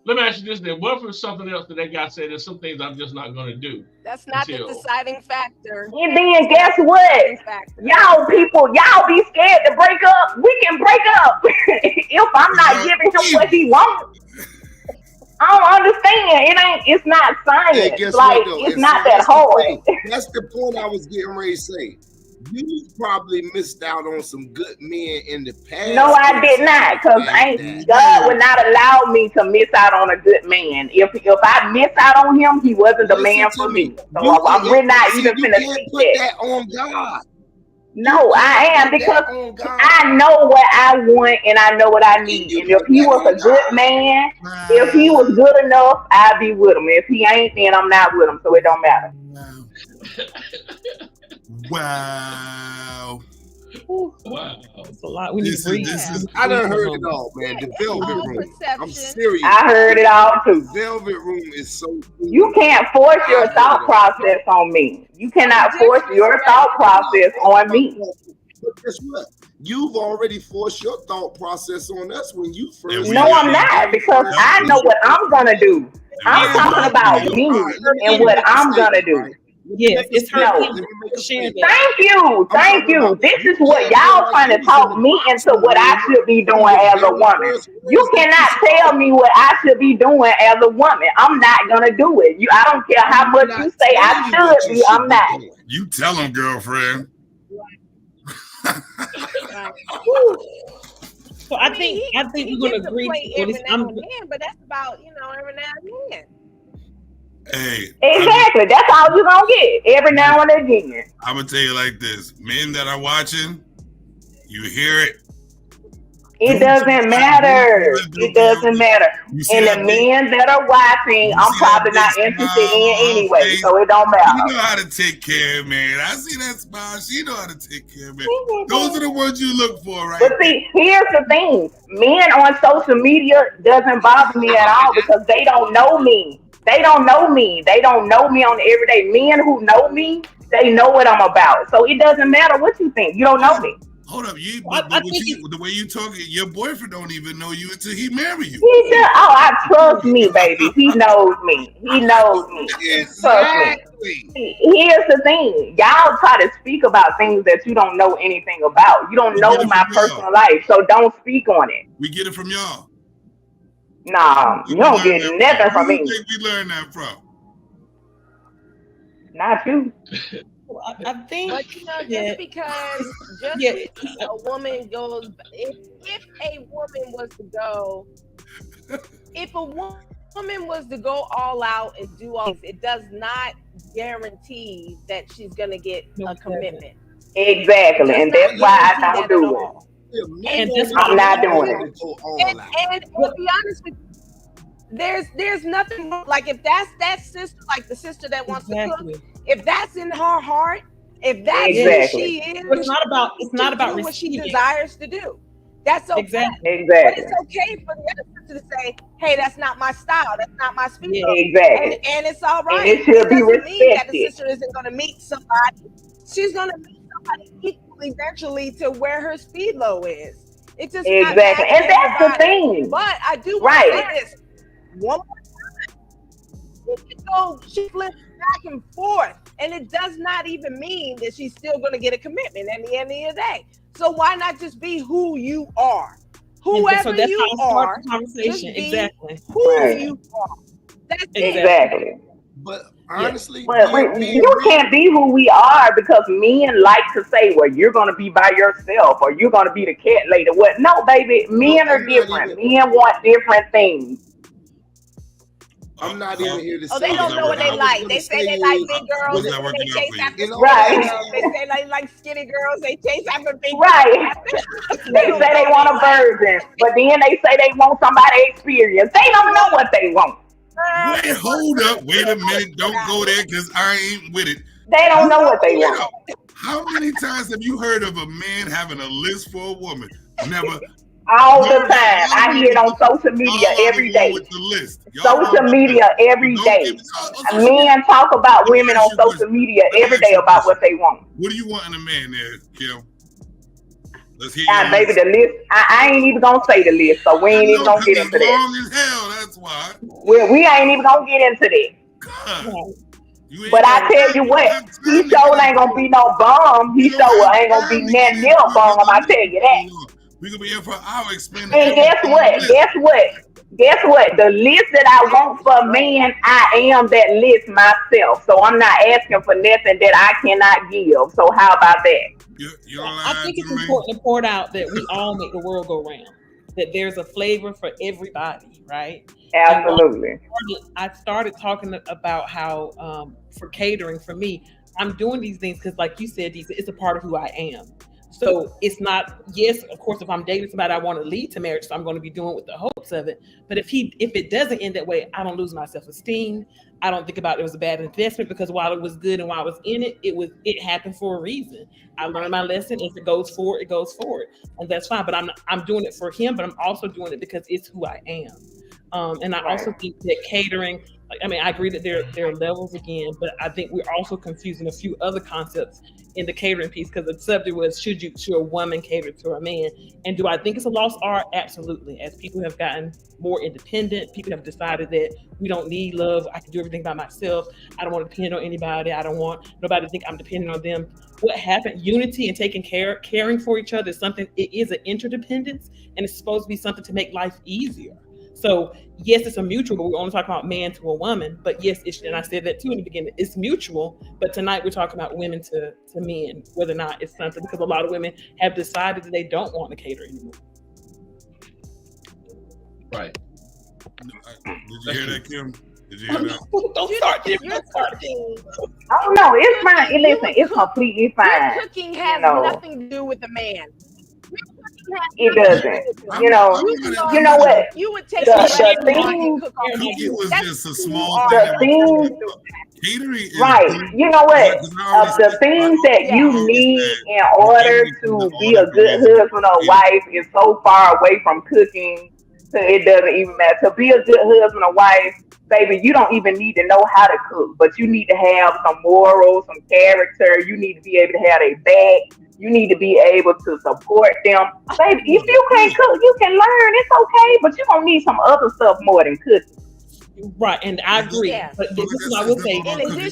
Let me ask you this then. What if it's something else that guy said, there's some things I'm just not going to do? That's not the deciding factor. And then guess what? Y'all people, y'all be scared to break up. We can break up if I'm not giving him what he wants. I don't understand. It's not science. Hey, guess like what, though? it's And not see, that that's the hard. thing. That's the point I was getting ready to say. You probably missed out on some good men in the past. No, I did not, because God would not allow me to miss out on a good man. If I miss out on him, he wasn't the man for me. So I'm really not even finna speak put that on God. No, I am, because I know what I want and I know what I need. And if he was a good man, if he was good enough, I'd be with him. If he ain't, then I'm not with him. So it don't matter. Wow. Wow. That's a lot. We need to breathe. I done heard it all, man. The Velvet Room. I'm serious. I heard it all too. The Velvet Room is so. You can't force your thought process on me. You cannot force your thought process on me. But guess what? You've already forced your thought process on us when you first. No, I'm not, because I know what I'm gonna do. I'm talking about me and what I'm gonna do. Yes, it's her. Thank you. This is what y'all trying to talk me into what I should be doing as a woman. You cannot tell me what I should be doing as a woman. I'm not gonna do it. I don't care how much you say I should be. I'm not. You tell him, girlfriend. So I think we're gonna agree. Every now and then, but that's about every now and then. Hey, Exactly. That's all you're gonna get every now and again. I'm gonna tell you like this: men that are watching, you hear it. It doesn't matter. It doesn't matter. And the men that are watching, I'm probably not interested in anyway, so it don't You matter. know how to take care of man. I see that smile. She know how to take care of man. Those are the ones you look for, right? But see, here's the thing. Men on social media doesn't bother me at all because they don't know me. They don't know me. They don't know me on the everyday. Men who know me, they know what I'm about. So it doesn't matter what you think. You don't know me. Hold up, the way you talking, your boyfriend don't even know you until he marry you. He said, "Oh, I trust me, baby. He knows me. He knows me. Trust me." Here's the thing: y'all try to speak about things that you don't know anything about. You don't know my personal life, so don't speak on it. We get it from y'all. Nah, you don't get nothing from me. Who do you think we learned that from? Not you. I think, but you know, just because a woman goes, if a woman was to go, if a woman was to go all out and do all this, it does not guarantee that she's gonna get a commitment. Exactly, and that's why I don't do it. And I'm not doing it. And to be honest with you, there's nothing wrong. Like if that's that sister, like the sister that wants to cook, if that's in her heart, if that's who she is, but it's not about what she receiving. Desires to do. That's okay. Exactly. But it's okay for the other sister to say, "Hey, that's not my style. That's not my speed." Yeah, exactly. And it's all right. And it should be doesn't mean that the respected. sister isn't going to meet somebody. She's going to meet somebody equally eventually to where her speed low is. It's just not Exactly, bad and that's the everybody. thing. But I do want to Right. say this one more time. She flips back and forth, and it does not even mean that she's still going to get a commitment at the end of the day. So why not just be who you are? Whoever so that's you how I start are, the conversation. just be Exactly. who Right. you are. That's Exactly. But honestly, But you can't be who we are because men like to say, "Well, you're going to be by yourself," or "You're going to be the cat lady." What? No, baby. Men are different. Men want different things. I'm not even here to say. Oh, they don't know what they like. They say they like big girls. What's that They working out chase for you? after skinny Right. girls. They say they like skinny girls. They chase after big Right. girls. They say they want a virgin, but then they say they want somebody experienced. They don't know what they want. Wait, hold up. Wait a minute. Don't go there because I ain't with it. They don't know what they want. How many times have you heard of a man having a list for a woman? Never. All the time. I hear it on social media every day. With the list. Social media every day. Men talk about women on social media every day about what they want. What do you want in a man there, Kim? Let's hear Ah, your baby, list. the list. I ain't even gonna say the list, so we ain't even gonna get into that. Long as hell, that's why. We ain't even gonna get into that. But I tell you what, he sure ain't gonna be no bum. He sure ain't gonna be nothing near a bum. I tell you that. We gonna be here for an hour explaining. And guess what? Guess what? The list that I want for a man, I am that list myself. So I'm not asking for nothing that I cannot give. So how about that? I think it's important to point out that we all make the world go round. That there's a flavor for everybody, right? Absolutely. I started talking about how for catering for me, I'm doing these things because, like you said, it's a part of who I am. So it's not, yes, of course, if I'm dating somebody I want to lead to marriage, so I'm going to be doing with the hopes of it. But if it doesn't end that way, I don't lose my self-esteem. I don't think about it was a bad investment because while it was good and while I was in it, it happened for a reason. I learned my lesson. If it goes forward, it goes forward, and that's fine. But I'm doing it for him, but I'm also doing it because it's who I am. And I also think that catering, I mean, I agree that there are levels again, but I think we're also confusing a few other concepts in the catering piece because the subject was should a woman cater to a man? And do I think it's a lost art? Absolutely. As people have gotten more independent, people have decided that we don't need love. I can do everything by myself. I don't want to depend on anybody. I don't want nobody to think I'm dependent on them. What happened? Unity and caring for each other is something. It is an interdependence, and it's supposed to be something to make life easier. So yes, it's a mutual, but we're only talking about man to a woman. But yes, and I said that too in the beginning, it's mutual. But tonight we're talking about women to men, whether or not it's something, because a lot of women have decided that they don't want to cater anymore. Right. Did you hear that, Kim? Did you hear that? Don't start there. Oh no, it's fine. Listen, it's completely fine. Your cooking has You know. nothing to do with the man. Your cooking It doesn't. You know what? You would take The things, Cooking was just a small the thing. things, Catering is right? You know what? The things that you need in order to be a good husband or wife is so far away from cooking, so it doesn't even matter. To be a good husband or wife, baby, you don't even need to know how to cook, but you need to have some morals, some character. You need to be able to have a back. You need to be able to support them. Baby, if you can't cook, you can learn. It's okay, but you're going to need some other stuff more than cooking. Right, and I agree. But this is what I would say.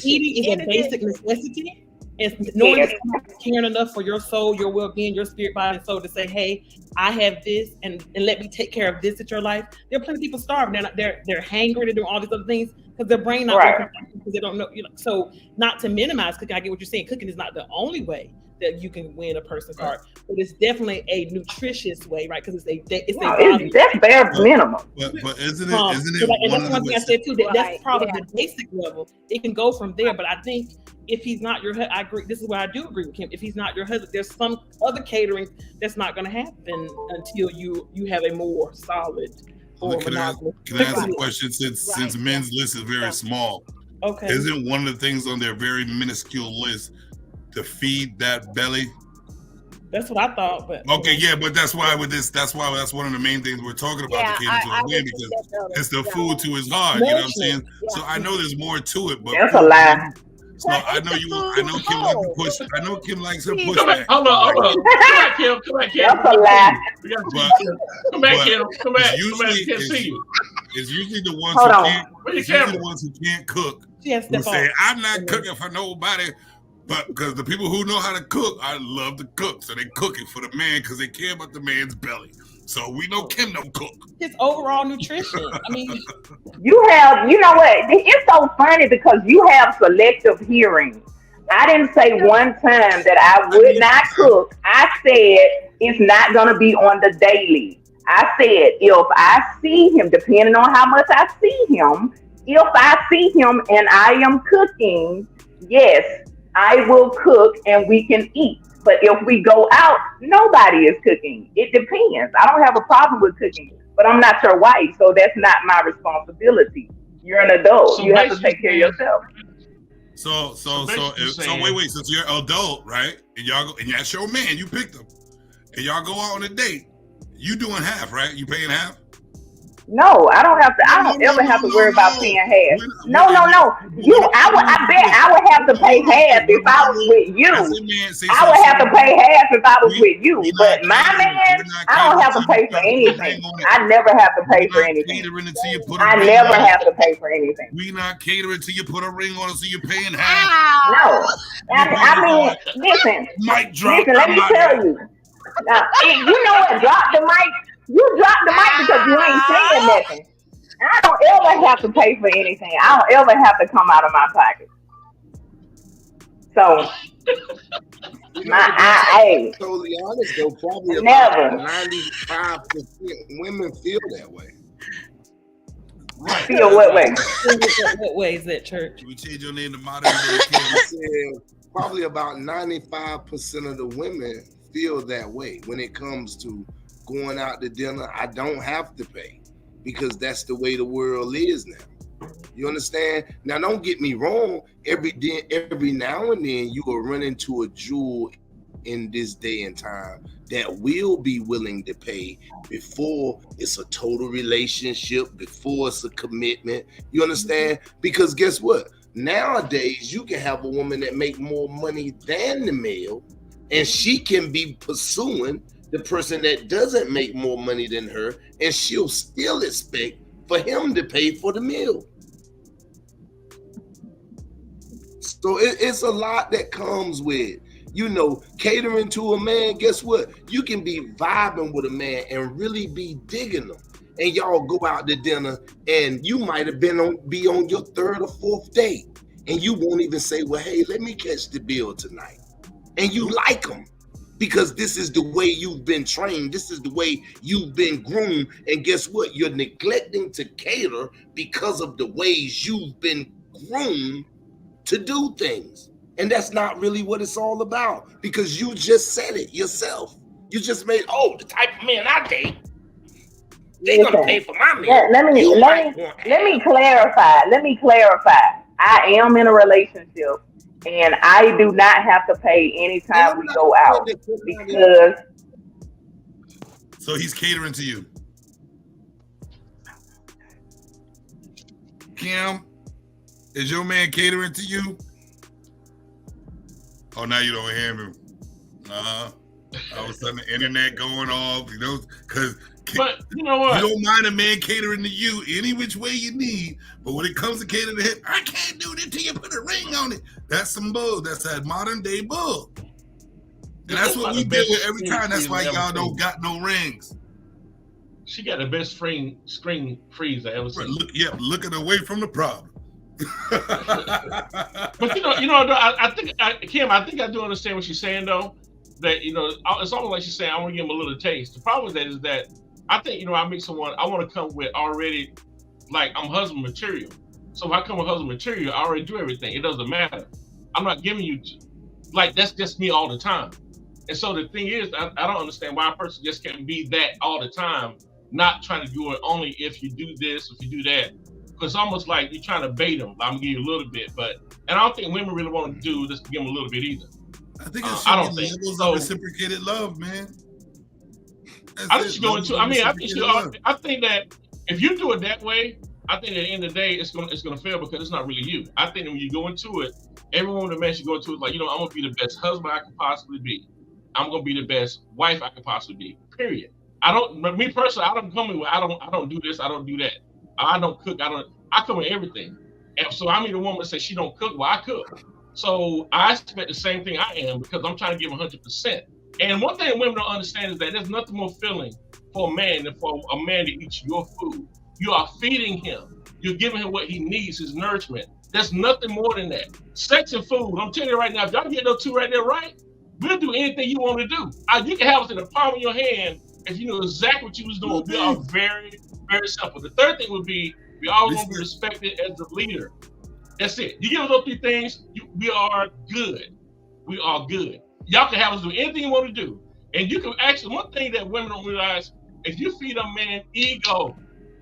Eating is a basic necessity. It's knowing that someone's caring enough for your soul, your well-being, your spirit, body, and soul to say, hey, I have this, and let me take care of this in your life. There are plenty of people starving. They're hangry. They're doing all these other things because their brain not working because they don't know. So not to minimize cooking, I get what you're saying. Cooking is not the only way that you can win a person's heart, but it's definitely a nutritious way, right? Because that's bare minimum. But isn't it? And that's one thing I said too. That's probably the basic level. It can go from there, but I think if he's not your husband, I agree. This is where I do agree with Kim. If he's not your husband, there's some other catering that's not going to happen until you have a more solid. Can I ask a question? Since men's list is very small, okay, isn't one of the things on their very minuscule list to feed that belly? That's what I thought, but okay, yeah, but that's why that's one of the main things we're talking about the catering to the man, because it's the food to his heart. You know what I'm saying? So I know there's more to it, but that's a lie. So I know Kim likes to push. I know Kim likes to push back. Hold on. Come back, Kim. That's a lie. Come back, Kim. Come back. Can't see you. It's usually the ones who can't. It's usually the ones who can't cook. Who say, "I'm not cooking for nobody." But because the people who know how to cook, I love to cook, so they cook it for the man because they care about the man's belly. So we know Kim don't cook. His overall nutrition. I mean, you know what? It's so funny because you have selective hearing. I didn't say one time that I would not cook. I said it's not going to be on the daily. I said if I see him, depending on how much I see him, if I see him and I am cooking, yes, I will cook and we can eat. But if we go out, nobody is cooking. It depends. I don't have a problem with cooking, but I'm not your wife, so that's not my responsibility. You're an adult. So you have to take care of yourself. So wait. Since you're an adult, right? And y'all go, and that's your man. You picked him, and y'all go out on a date. You doing half, right? You paying half? No, I don't have to. I don't ever have to worry about paying half. No. I bet I would have to pay half if I was with you. I would have to pay half if I was with you. But my man, I don't have to pay for anything. I never have to pay for anything. I never have to pay for anything. We not catering till you put a ring on it, so you're paying half. No, I mean, listen. Mic drop. Listen, let me tell you. Now, you know what? Drop the mic. You drop the mic because you ain't saying nothing. I don't ever have to pay for anything. I don't ever have to come out of my pocket. So, I totally honest though, probably never. About 95% women feel that way. Right. Feel what way? What way is that, church? We change your name to modern day. Probably about 95% of the women feel that way when it comes to going out to dinner. I don't have to pay because that's the way the world is now. You understand? Now, don't get me wrong. Every now and then you will run into a jewel in this day and time that will be willing to pay before it's a total relationship, before it's a commitment. You understand? Because guess what? Nowadays, you can have a woman that make more money than the male, and she can be pursuing the person that doesn't make more money than her, and she'll still expect for him to pay for the meal. So it's a lot that comes with, catering to a man. Guess what? You can be vibing with a man and really be digging them. And y'all go out to dinner and you might have be on your third or fourth date. And you won't even say, well, hey, let me catch the bill tonight. And you like them. Because this is the way you've been trained. This is the way you've been groomed. And guess what? You're neglecting to cater because of the ways you've been groomed to do things. And that's not really what it's all about. Because you just said it yourself. You just made the type of men I date. They gonna Listen, pay for my meal. let me clarify. Let me clarify. I am in a relationship, and I do not have to pay anytime we go out because. So he's catering to you. Kim, is your man catering to you? Oh, now you don't hear him. All of a sudden the internet going off, because but you know what? You don't mind a man catering to you any which way you need, but when it comes to catering to him, I can't do this till you put a ring on it. That's some bull. That's that modern day bull. And that's what we deal with every time. That's why y'all don't got no rings. She got the best screen freeze I ever seen. Looking away from the problem. But I think Kim, I think I do understand what she's saying though. That it's almost like she's saying I want to give him a little taste. The problem with that is that I think I meet someone I want to come with already like I'm husband material. So if I come with husband material, I already do everything. It doesn't matter. I'm not giving you like that's just me all the time. And so the thing is, I don't understand why a person just can't be that all the time, not trying to do it only if you do this, if you do that. Because it's almost like you're trying to bait them. I'm gonna give you a little bit, and I don't think women really want to do just give them a little bit either. I think it's levels of reciprocated love, man. I think I think that if you do it that way, I think at the end of the day it's gonna fail because it's not really you. I think that when you go into it, every woman that man should go into it like, I'm gonna be the best husband I can possibly be. I'm gonna be the best wife I can possibly be. Period. Me personally, I don't come with I don't do this, I don't do that. I don't cook, I come with everything. And so I meet a woman that says she don't cook, well, I cook. So I expect the same thing I am because I'm trying to give 100%. And one thing women don't understand is that there's nothing more filling for a man than for a man to eat your food. You are feeding him. You're giving him what he needs, his nourishment. There's nothing more than that. Sex and food, I'm telling you right now, if y'all get those two right there right, we'll do anything you want to do. You can have us in the palm of your hand if you know exactly what you was doing. We are very, very simple. The third thing would be we always want to be respected as the leader. That's it. You give us those three things, we are good. We are good. Y'all can have us do anything you want to do. And you can actually, one thing that women don't realize, if you feed a man ego,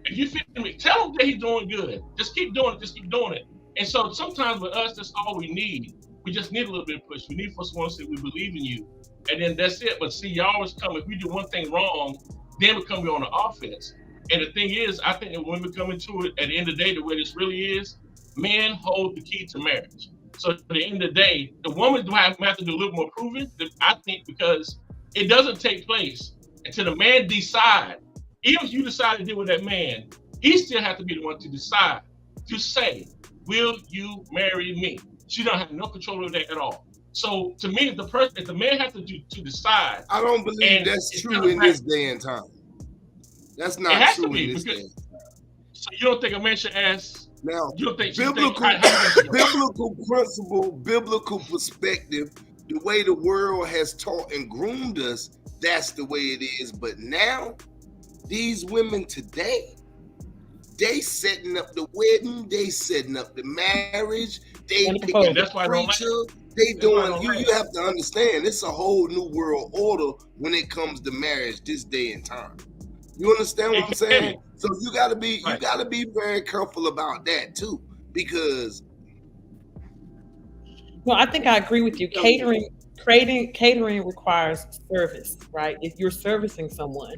if you feed him, tell him that he's doing good. Just keep doing it. Just keep doing it. And so sometimes with us, that's all we need. We just need a little bit of push. We need for someone to say we believe in you. And then that's it. But see, you always come, if we do one thing wrong, then we come on the offense. And the thing is, I think that when we come into it, at the end of the day, the way this really is, men hold the key to marriage. So at the end of the day, the woman do have to do a little more proving, I think, because it doesn't take place until the man decide. Even if you decide to deal with that man, he still has to be the one to decide, to say, will you marry me? She don't have no control over that at all. So to me, if the man has to decide. I don't believe that's true in this day and time. That's not true in this day and time. So you don't think a man should ask? Now, you don't think biblical principle, biblical perspective, the way the world has taught and groomed us, that's the way it is. But now, these women today, they setting up the wedding, they setting up the marriage, they picking the preacher, they doing. You have to understand, it's a whole new world order when it comes to marriage this day and time. You understand what I'm saying? So you gotta be very careful about that too, because. Well, I think I agree with you. Catering requires service, right? If you're servicing someone,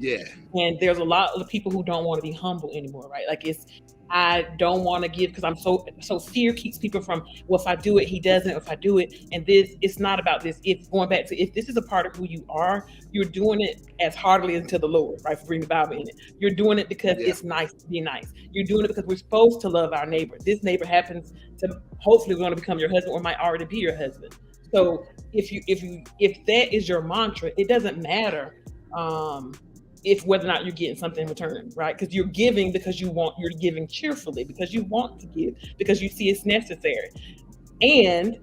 and there's a lot of people who don't want to be humble anymore, right? Like I don't want to give because I'm so fear keeps people from, well, if I do it, he doesn't, if I do it. And it's not about this. It's going back to, if this is a part of who you are, you're doing it as heartily unto the Lord, right? For bringing the Bible in it. You're doing it because it's nice to be nice. You're doing it because we're supposed to love our neighbor. This neighbor happens to hopefully going to become your husband or might already be your husband. So if that is your mantra, it doesn't matter if whether or not you're getting something in return, right? Because you're giving because you're giving cheerfully, because you want to give, because you see it's necessary. And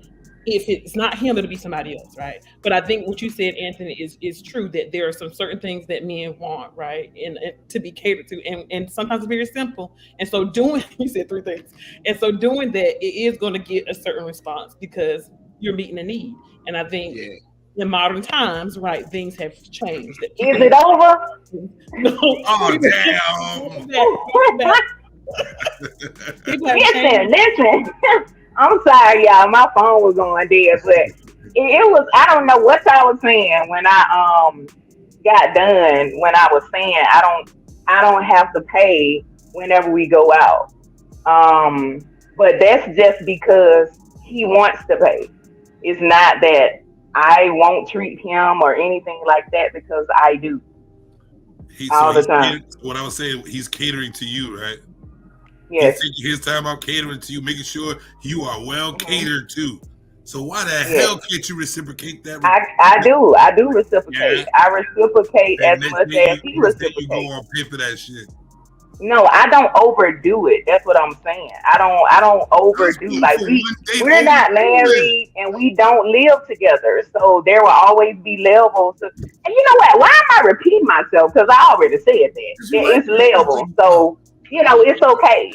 if it's not him, it'll be somebody else, right? But I think what you said, Anthony, is true, that there are some certain things that men want, right? And to be catered to, and sometimes it's very simple. And so you said three things. And so doing that, it is going to get a certain response because you're meeting a need. And I think in modern times, right, things have changed. Is it over? No. Oh, damn. Listen. I'm sorry, y'all. My phone was on dead, but it was. I don't know what y'all was saying when I got done. When I was saying I don't have to pay whenever we go out. But that's just because he wants to pay. It's not that I won't treat him or anything like that, because I do. All the time. What I was saying, he's catering to you, right? Yes. He's taking his time out catering to you, making sure you are well catered to. So why the hell can't you reciprocate that? I do reciprocate. Yeah. I reciprocate as much as he reciprocates. You go on pay for that shit. No, I don't overdo it. That's what I'm saying. I don't overdo. Like we're not married and we don't live together, so there will always be levels. And you know what? Why am I repeating myself? Because I already said that. It's levels. So it's okay.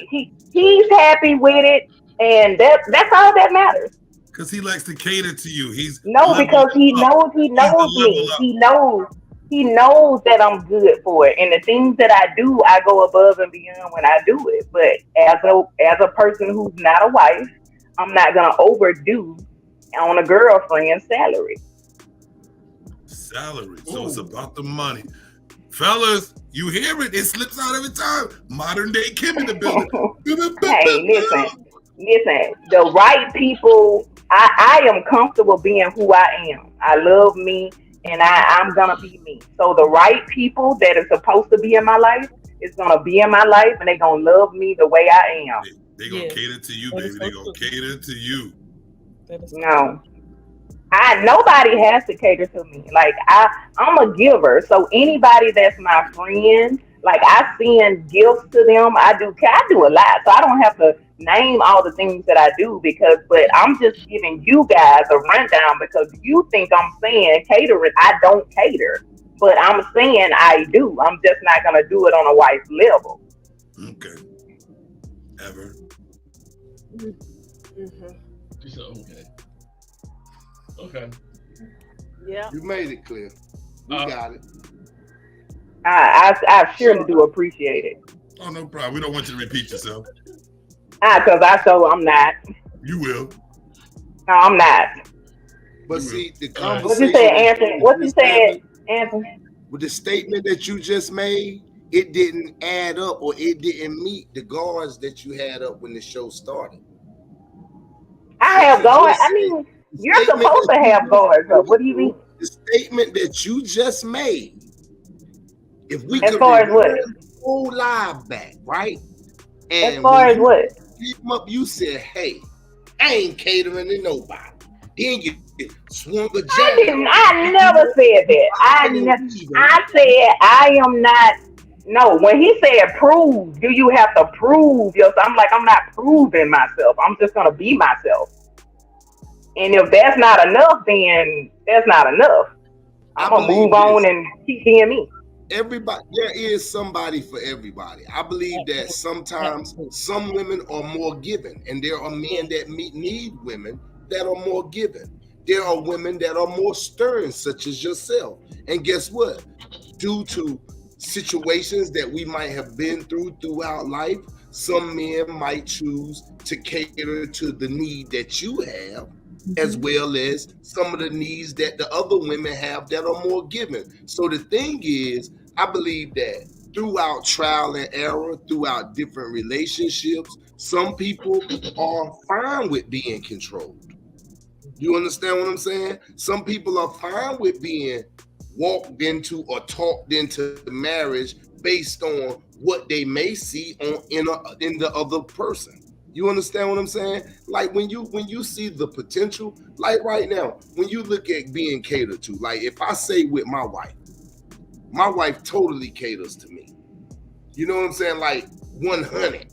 He's happy with it, and that's all that matters. Because he likes to cater to you. Because he knows me. He knows that I'm good for it, and the things that I do, I go above and beyond when I do it. But as a person who's not a wife, I'm not gonna overdo on a girlfriend's salary. So it's about the money, fellas. You hear it? It slips out every time. Modern day Kim in the building. Hey, listen. The right people. I am comfortable being who I am. I love me. And I'm gonna be me. So the right people that are supposed to be in my life is gonna be in my life, and they're gonna love me the way I am. They're gonna cater to you, baby. They're gonna cater to you. No. Nobody has to cater to me. Like I'm a giver. So anybody that's my friend, like I send gifts to them. I do a lot. So I don't have to name all the things that I do but I'm just giving you guys a rundown because you think I'm saying catering. I don't cater, but I'm saying I do. I'm just not gonna do it on a wife's level. Okay. Ever. Okay. Okay. Yeah. You made it clear. We got it. I surely do appreciate it. Oh, no problem. We don't want you to repeat yourself. Because I'm not. You will. No, I'm not. But see, the conversation. What you say, Anthony? What you said, Anthony? With the statement that you just made, it didn't add up, or it didn't meet the guards that you had up when the show started. I have guards. I mean, you're supposed to have guards up. What do you mean? The statement that you just made. If we as could far as what? The whole live back, right? And as far as what? Up, you said, "Hey, I ain't catering to nobody." Then you swung a jab. I never said that. I said I am not. No, when he said prove, do you have to prove yourself? I'm like, I'm not proving myself. I'm just gonna be myself. And if that's not enough, then that's not enough. I'm gonna move on and keep being me. Everybody, there is somebody for everybody. I believe that sometimes some women are more given, and there are men that need women that are more given. There are women that are more stern, such as yourself. And guess what? Due to situations that we might have been throughout life, some men might choose to cater to the need that you have, as well as some of the needs that the other women have that are more given. So the thing is, I believe that throughout trial and error, throughout different relationships, some people are fine with being controlled. You understand what I'm saying? Some people are fine with being walked into or talked into marriage based on what they may see in the other person. You understand what I'm saying? Like when you see the potential, like right now, when you look at being catered to, like if I say with my wife totally caters to me. You know what I'm saying? Like 100.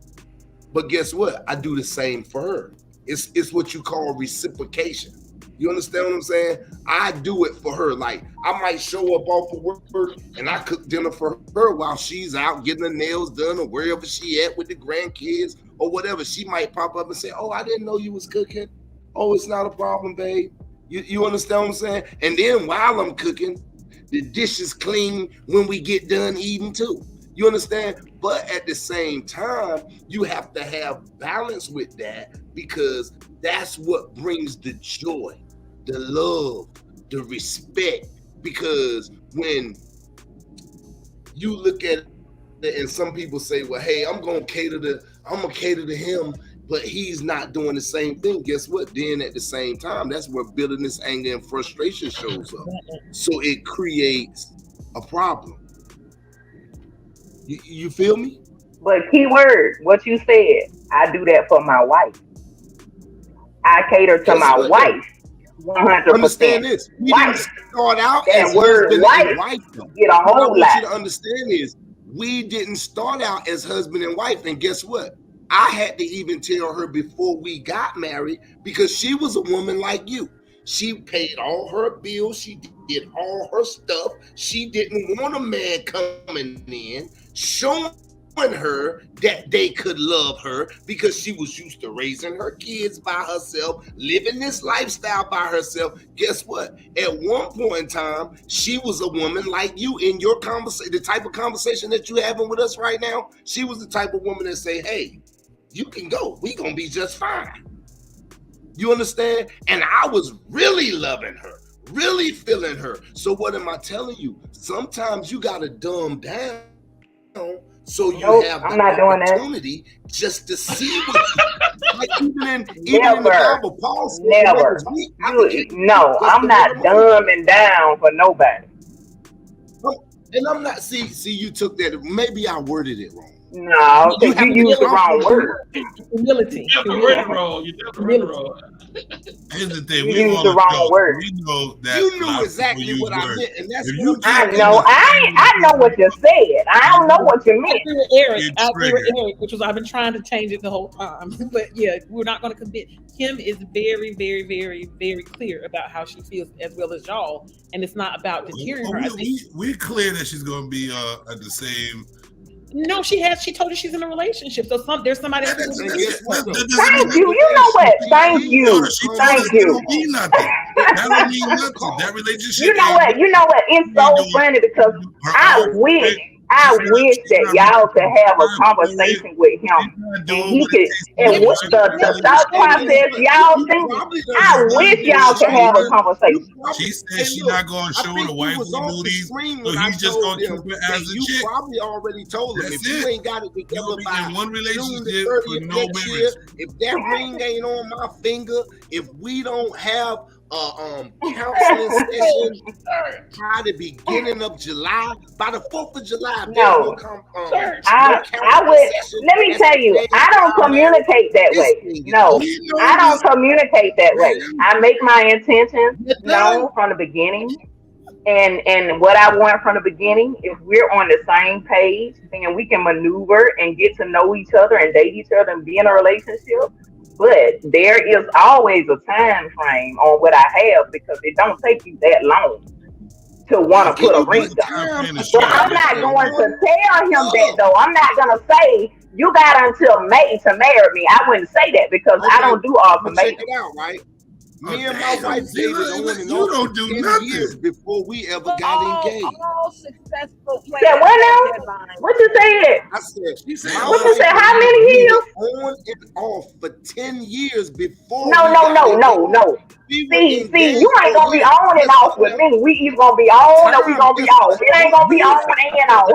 But guess what? I do the same for her. It's what you call reciprocation. You understand what I'm saying? I do it for her. Like I might show up off of work and I cook dinner for her while she's out getting her nails done or wherever she at with the grandkids or whatever. She might pop up and say, "Oh, I didn't know you was cooking. Oh, it's not a problem, babe." You understand what I'm saying? And then while I'm cooking, the dishes clean when we get done eating too. You understand? But at the same time, you have to have balance with that, because that's what brings the joy, the love, the respect. Because when you look at it and some people say, well, hey, I'm gonna cater to him, but he's not doing the same thing. Guess what? Then at the same time, that's where bitterness, anger, and frustration shows up. So it creates a problem. You feel me? But key word, what you said, I do that for my wife. I cater to my wife 100%. Understand this. We didn't start out that as word husband wife, and wife. get a What I whole want lot. you to understand is we didn't start out as husband and wife. And guess what? I had to even tell her before we got married, because she was a woman like you. She paid all her bills. She did all her stuff. She didn't want a man coming in showing her that they could love her, because she was used to raising her kids by herself, living this lifestyle by herself. Guess what? At one point in time, she was a woman like you in your conversation, the type of conversation that you're having with us right now. She was the type of woman that say, hey, you can go. We gonna be just fine. You understand? And I was really loving her, really feeling her. So what am I telling you? Sometimes you gotta dumb down so you have the opportunity just to see what like even in the Bible, Paul said, Never. No, I'm not dumbing down for nobody. And I'm not, see, you took that, maybe I worded it wrong. No, you used the wrong word. Humility. You definitely wrong. You definitely wrong. Here's the thing. You We used all the wrong adults. word. We know that You a lot knew of exactly people what use I words. meant, and that's If you what I get know. in the- I know what you said. I don't know what you I meant. agree with Eric. You're I agree with triggered. Eric, which was I've been trying to change it the whole time. But yeah, we're not going to commit. Kim is very, very, very, very clear about how she feels, as well as y'all, and it's not about deterring her. I think We're clear that she's going to be at the same. no, she has. She told us she's in a relationship, so there's somebody else. And guess what, though? Thank you. You know what? Thank you. Thank you. Don't mean nothing. That don't mean nothing. That relationship. You know what? You know what? It's so funny because I wish that y'all could have a conversation with him, and he could. And what the thought process y'all think? I wish y'all could have a conversation. She said she's not going to show the wifey duties, so he's just going to keep her as a you chick. probably already told him. That's If you it. ain't got it together You'll be by in one June relationship the for 30th no next marriage. year, if that ring ain't on my finger, if we don't have counseling session by the beginning of July, by the 4th of July, No. I I would. Let me tell you, I don't communicate that way. No, I don't communicate that way. I make my intentions known from the beginning, and what I want from the beginning. If we're on the same page, then we can maneuver and get to know each other and date each other and be in a relationship. But there is always a time frame on what I have, because it don't take you that long to want to put a ring down. But I'm not going to tell him that, though. I'm not going to say, you got until May to marry me. I wouldn't say that, because I don't do ultimatums. Check it out, right? Me and my wife dated on and You off don't for do 10 years before we ever got engaged. All successful You said what now? What you said? I said, What you said? How many years? On and off for 10 years before. No. See, you ain't gonna be on and off with me. We either gonna be on or we gonna be off. It ain't gonna be on and off.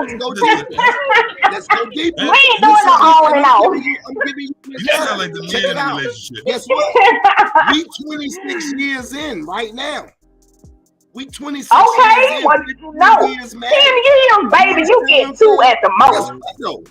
Let's go deeper. We ain't doing no on and off. I'm giving you You sound like the man in the relationship. Guess what? We 26 years in right now. We 26 Okay, years well, in. no, 10 years, 10 man. years, baby. You get 2 at the most.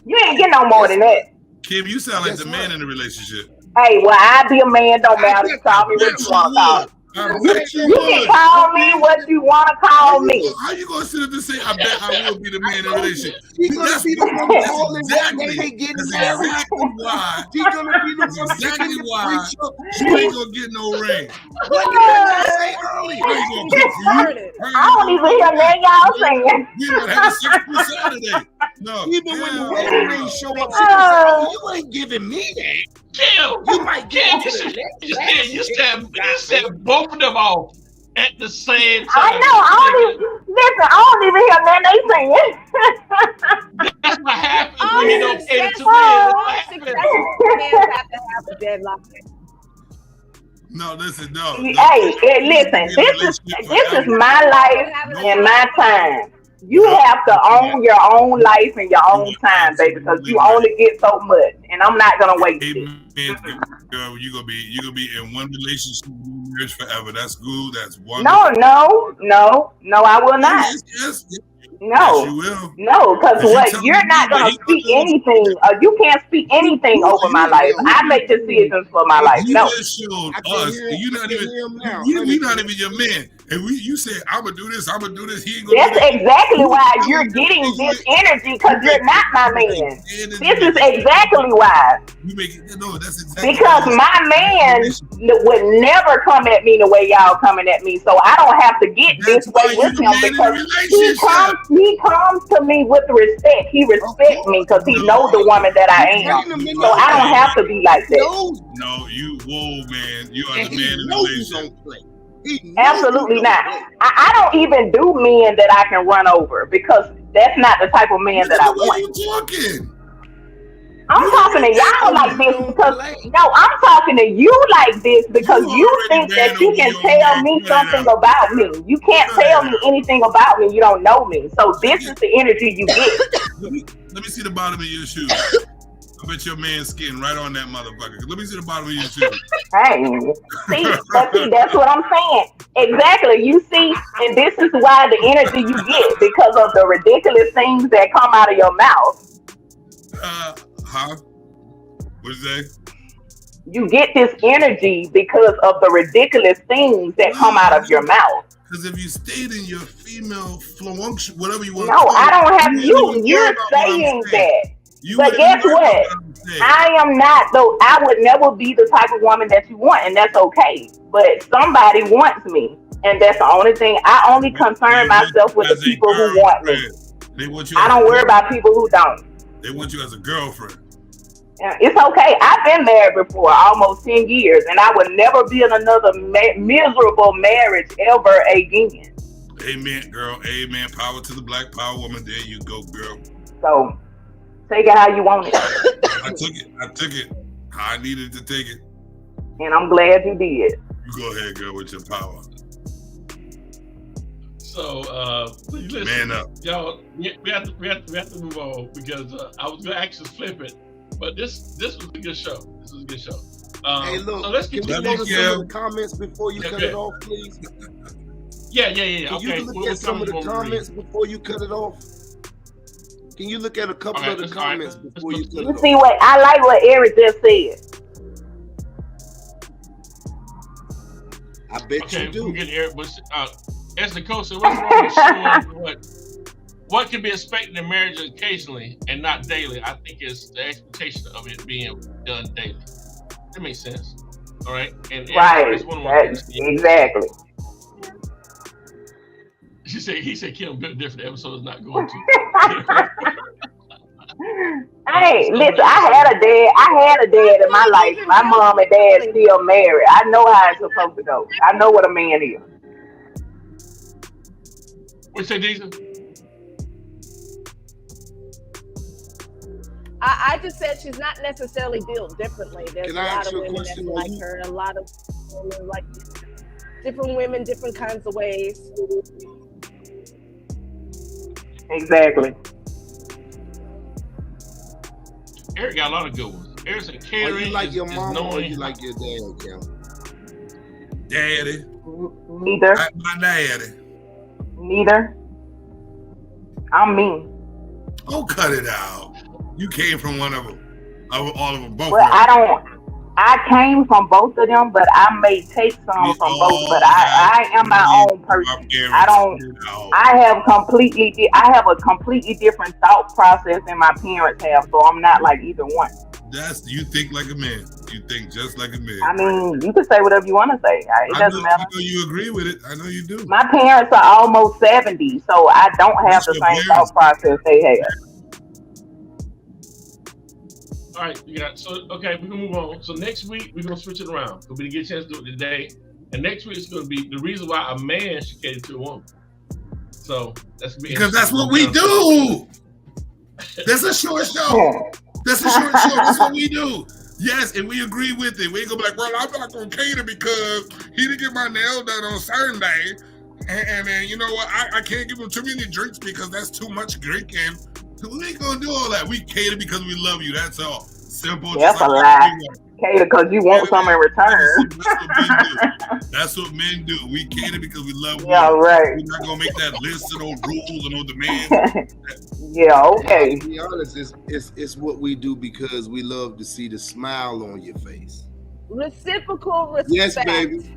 You ain't get no more than that. Kim, you sound like the man in the relationship. Hey, well, I be a man. Don't matter. You call me what you want to call me. You can call me what you want to call me. How you gonna sit up and say, I bet I will be the man in the relationship? She's gonna be the one calling exactly, when they getting that's married. exactly why. She's gonna be the one exactly taking the why preacher. you ain't gonna get no ring. What did I say earlier? I ain't gonna cook for you. I don't even hear that y'all saying. We gonna have a sexual Saturday. No, Even when the wedding ring show up, she gonna say, "Oh, you ain't giving me that." Kim, You might Kim, get to the next you said both of them off at the same time. I know. I don't even hear nothing they saying. That's what happens when you don't pay the Successful men have to have a deadlock. No, listen, no. Hey, listen. This is my life and my time. You have to own your own life and your own time, baby, because you only get so much, and I'm not gonna waste it. Girl, you're gonna be in one relationship, marriage forever. That's good. That's wonderful. No, I will not. Yes, No, you will. no, because you're not gonna speak anything. You can't speak anything over my life. I make decisions for my life. You No. just showed us, and you're not even your man. And you said, I'm gonna do this. He ain't gonna That's do that. exactly why you're getting this energy, because you're not my man. This is exactly why. That's exactly because my man would never come at me the way y'all coming at me, so I don't have to get this way with him because he comes to me with respect. He respects me because he knows the woman that I am. So I don't have to be like that. No, man. You are the man in the relationship. Absolutely not. I don't even do men that I can run over because that's not the type of man that I want. I'm talking to y'all like this because I'm talking to you like this because you think that you can tell me something about me. You can't tell me anything about me. You don't know me. So this is the energy you get. Let me see the bottom of your shoe. I bet your man's skin right on that motherfucker. Let me see the bottom of your shoe. Hey, see, that's what I'm saying. Exactly. You see, and this is why the energy you get because of the ridiculous things that come out of your mouth. What'd you say? You get this energy because of the ridiculous things that come out of your mouth. Because if you stayed in your female flunction, whatever you want. No, I don't have you. You're saying that. But guess what? I am not though. I would never be the type of woman that you want, and that's okay. But somebody wants me, and that's the only thing. I only concern myself with the people who want me. I don't worry about people who don't. They want you as a girlfriend. It's okay. I've been married before, almost 10 years, and I would never be in another miserable marriage ever again. Amen, girl. Amen. Power to the black power woman. There you go, girl. So take it how you want it. I took it. How I needed to take it. And I'm glad you did. You go ahead, girl, with your power. So, listen, man up, y'all. We have to move on because I was gonna actually flip it, but this was a good show. Hey, look, so let's get can we go to some of the comments before you cut it off, please? Yeah. Can you look at some of the comments before you cut it off? Can you look at a couple of the comments before you cut it off? You see what I like what Eric just said. I bet you do. Get Eric, but as the coach said, what's wrong with showing what can be expected in marriage occasionally and not daily? I think it's the expectation of it being done daily. That makes sense. All right. And right. Exactly. He said Kim built different episodes not going to. Hey, listen, I had a dad in my life. My mom and dad still married. I know how it's supposed to go. I know what a man is. What's that, Deezer? I just said she's not necessarily built differently. There's a lot of women that like her, a lot of women like different women, different kinds of ways. Exactly. Eric got a lot of good ones. Eric said, "Caring." You like your mom or you like your dad, Kim? Daddy. Neither. My daddy. Neither. I'm mean. Oh, cut it out. You came from one of them. All of them, both. Well, I came from both of them, but I may take some from both. But I am my own person. I have a completely different thought process than my parents have. So I'm not like either one. You think like a man. You think just like a man. I mean, you can say whatever you want to say. It doesn't matter. I know you agree with it. I know you do. My parents are almost 70, so I don't have the same thought process they have. All right, we got so okay. We can move on. So next week we're gonna switch it around. So we didn't get a chance to do it today, and next week it's gonna be the reason why a man should cater to a woman. So that's because that's what we do. That's a short show. That's a short show. That's what we do. Yes, and we agree with it. We ain't gonna be like, well, I'm not gonna cater because he didn't get my nail done on Sunday. And then you know what? I can't give him too many drinks because that's too much drinking. So we ain't gonna do all that. We cater because we love you. That's all. Simple. That's a lie. Cater because you want some in return. That's what men do. We cater because we love you. Yeah, right. We're not gonna make that list of those rules and those demands. Yeah, okay. To be honest, it's what we do because we love to see the smile on your face. Reciprocal respect. Yes, baby.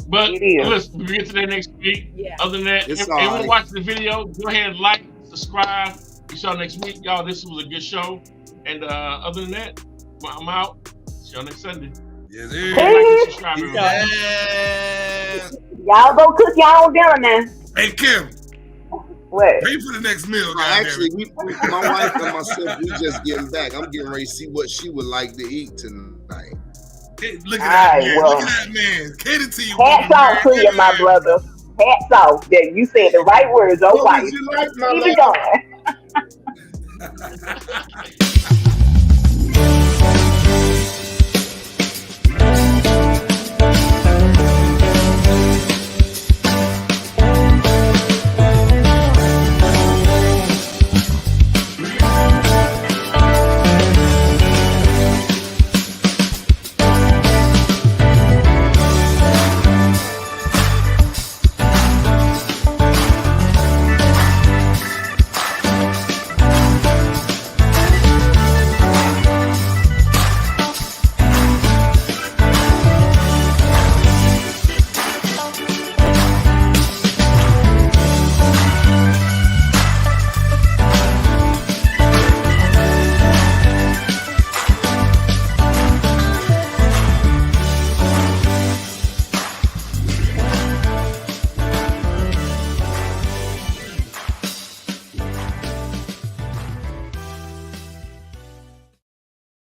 But listen, we get to that next week. Yeah. Other than that, if anyone watching the video, go ahead and like, subscribe. We saw next week, y'all. This was a good show. And other than that, I'm out. See y'all next Sunday. Yes, Y'all go cook y'all own dinner now. Hey, Kim. What? Pay for the next meal. Actually, my wife and myself, we just getting back. I'm getting ready to see what she would like to eat tonight. Hey, look at that man. Well, look at that man. Cater to you. Hats off to you, my brother. Hats off. That you said the right words. Oh, wife. You like my Keep it going.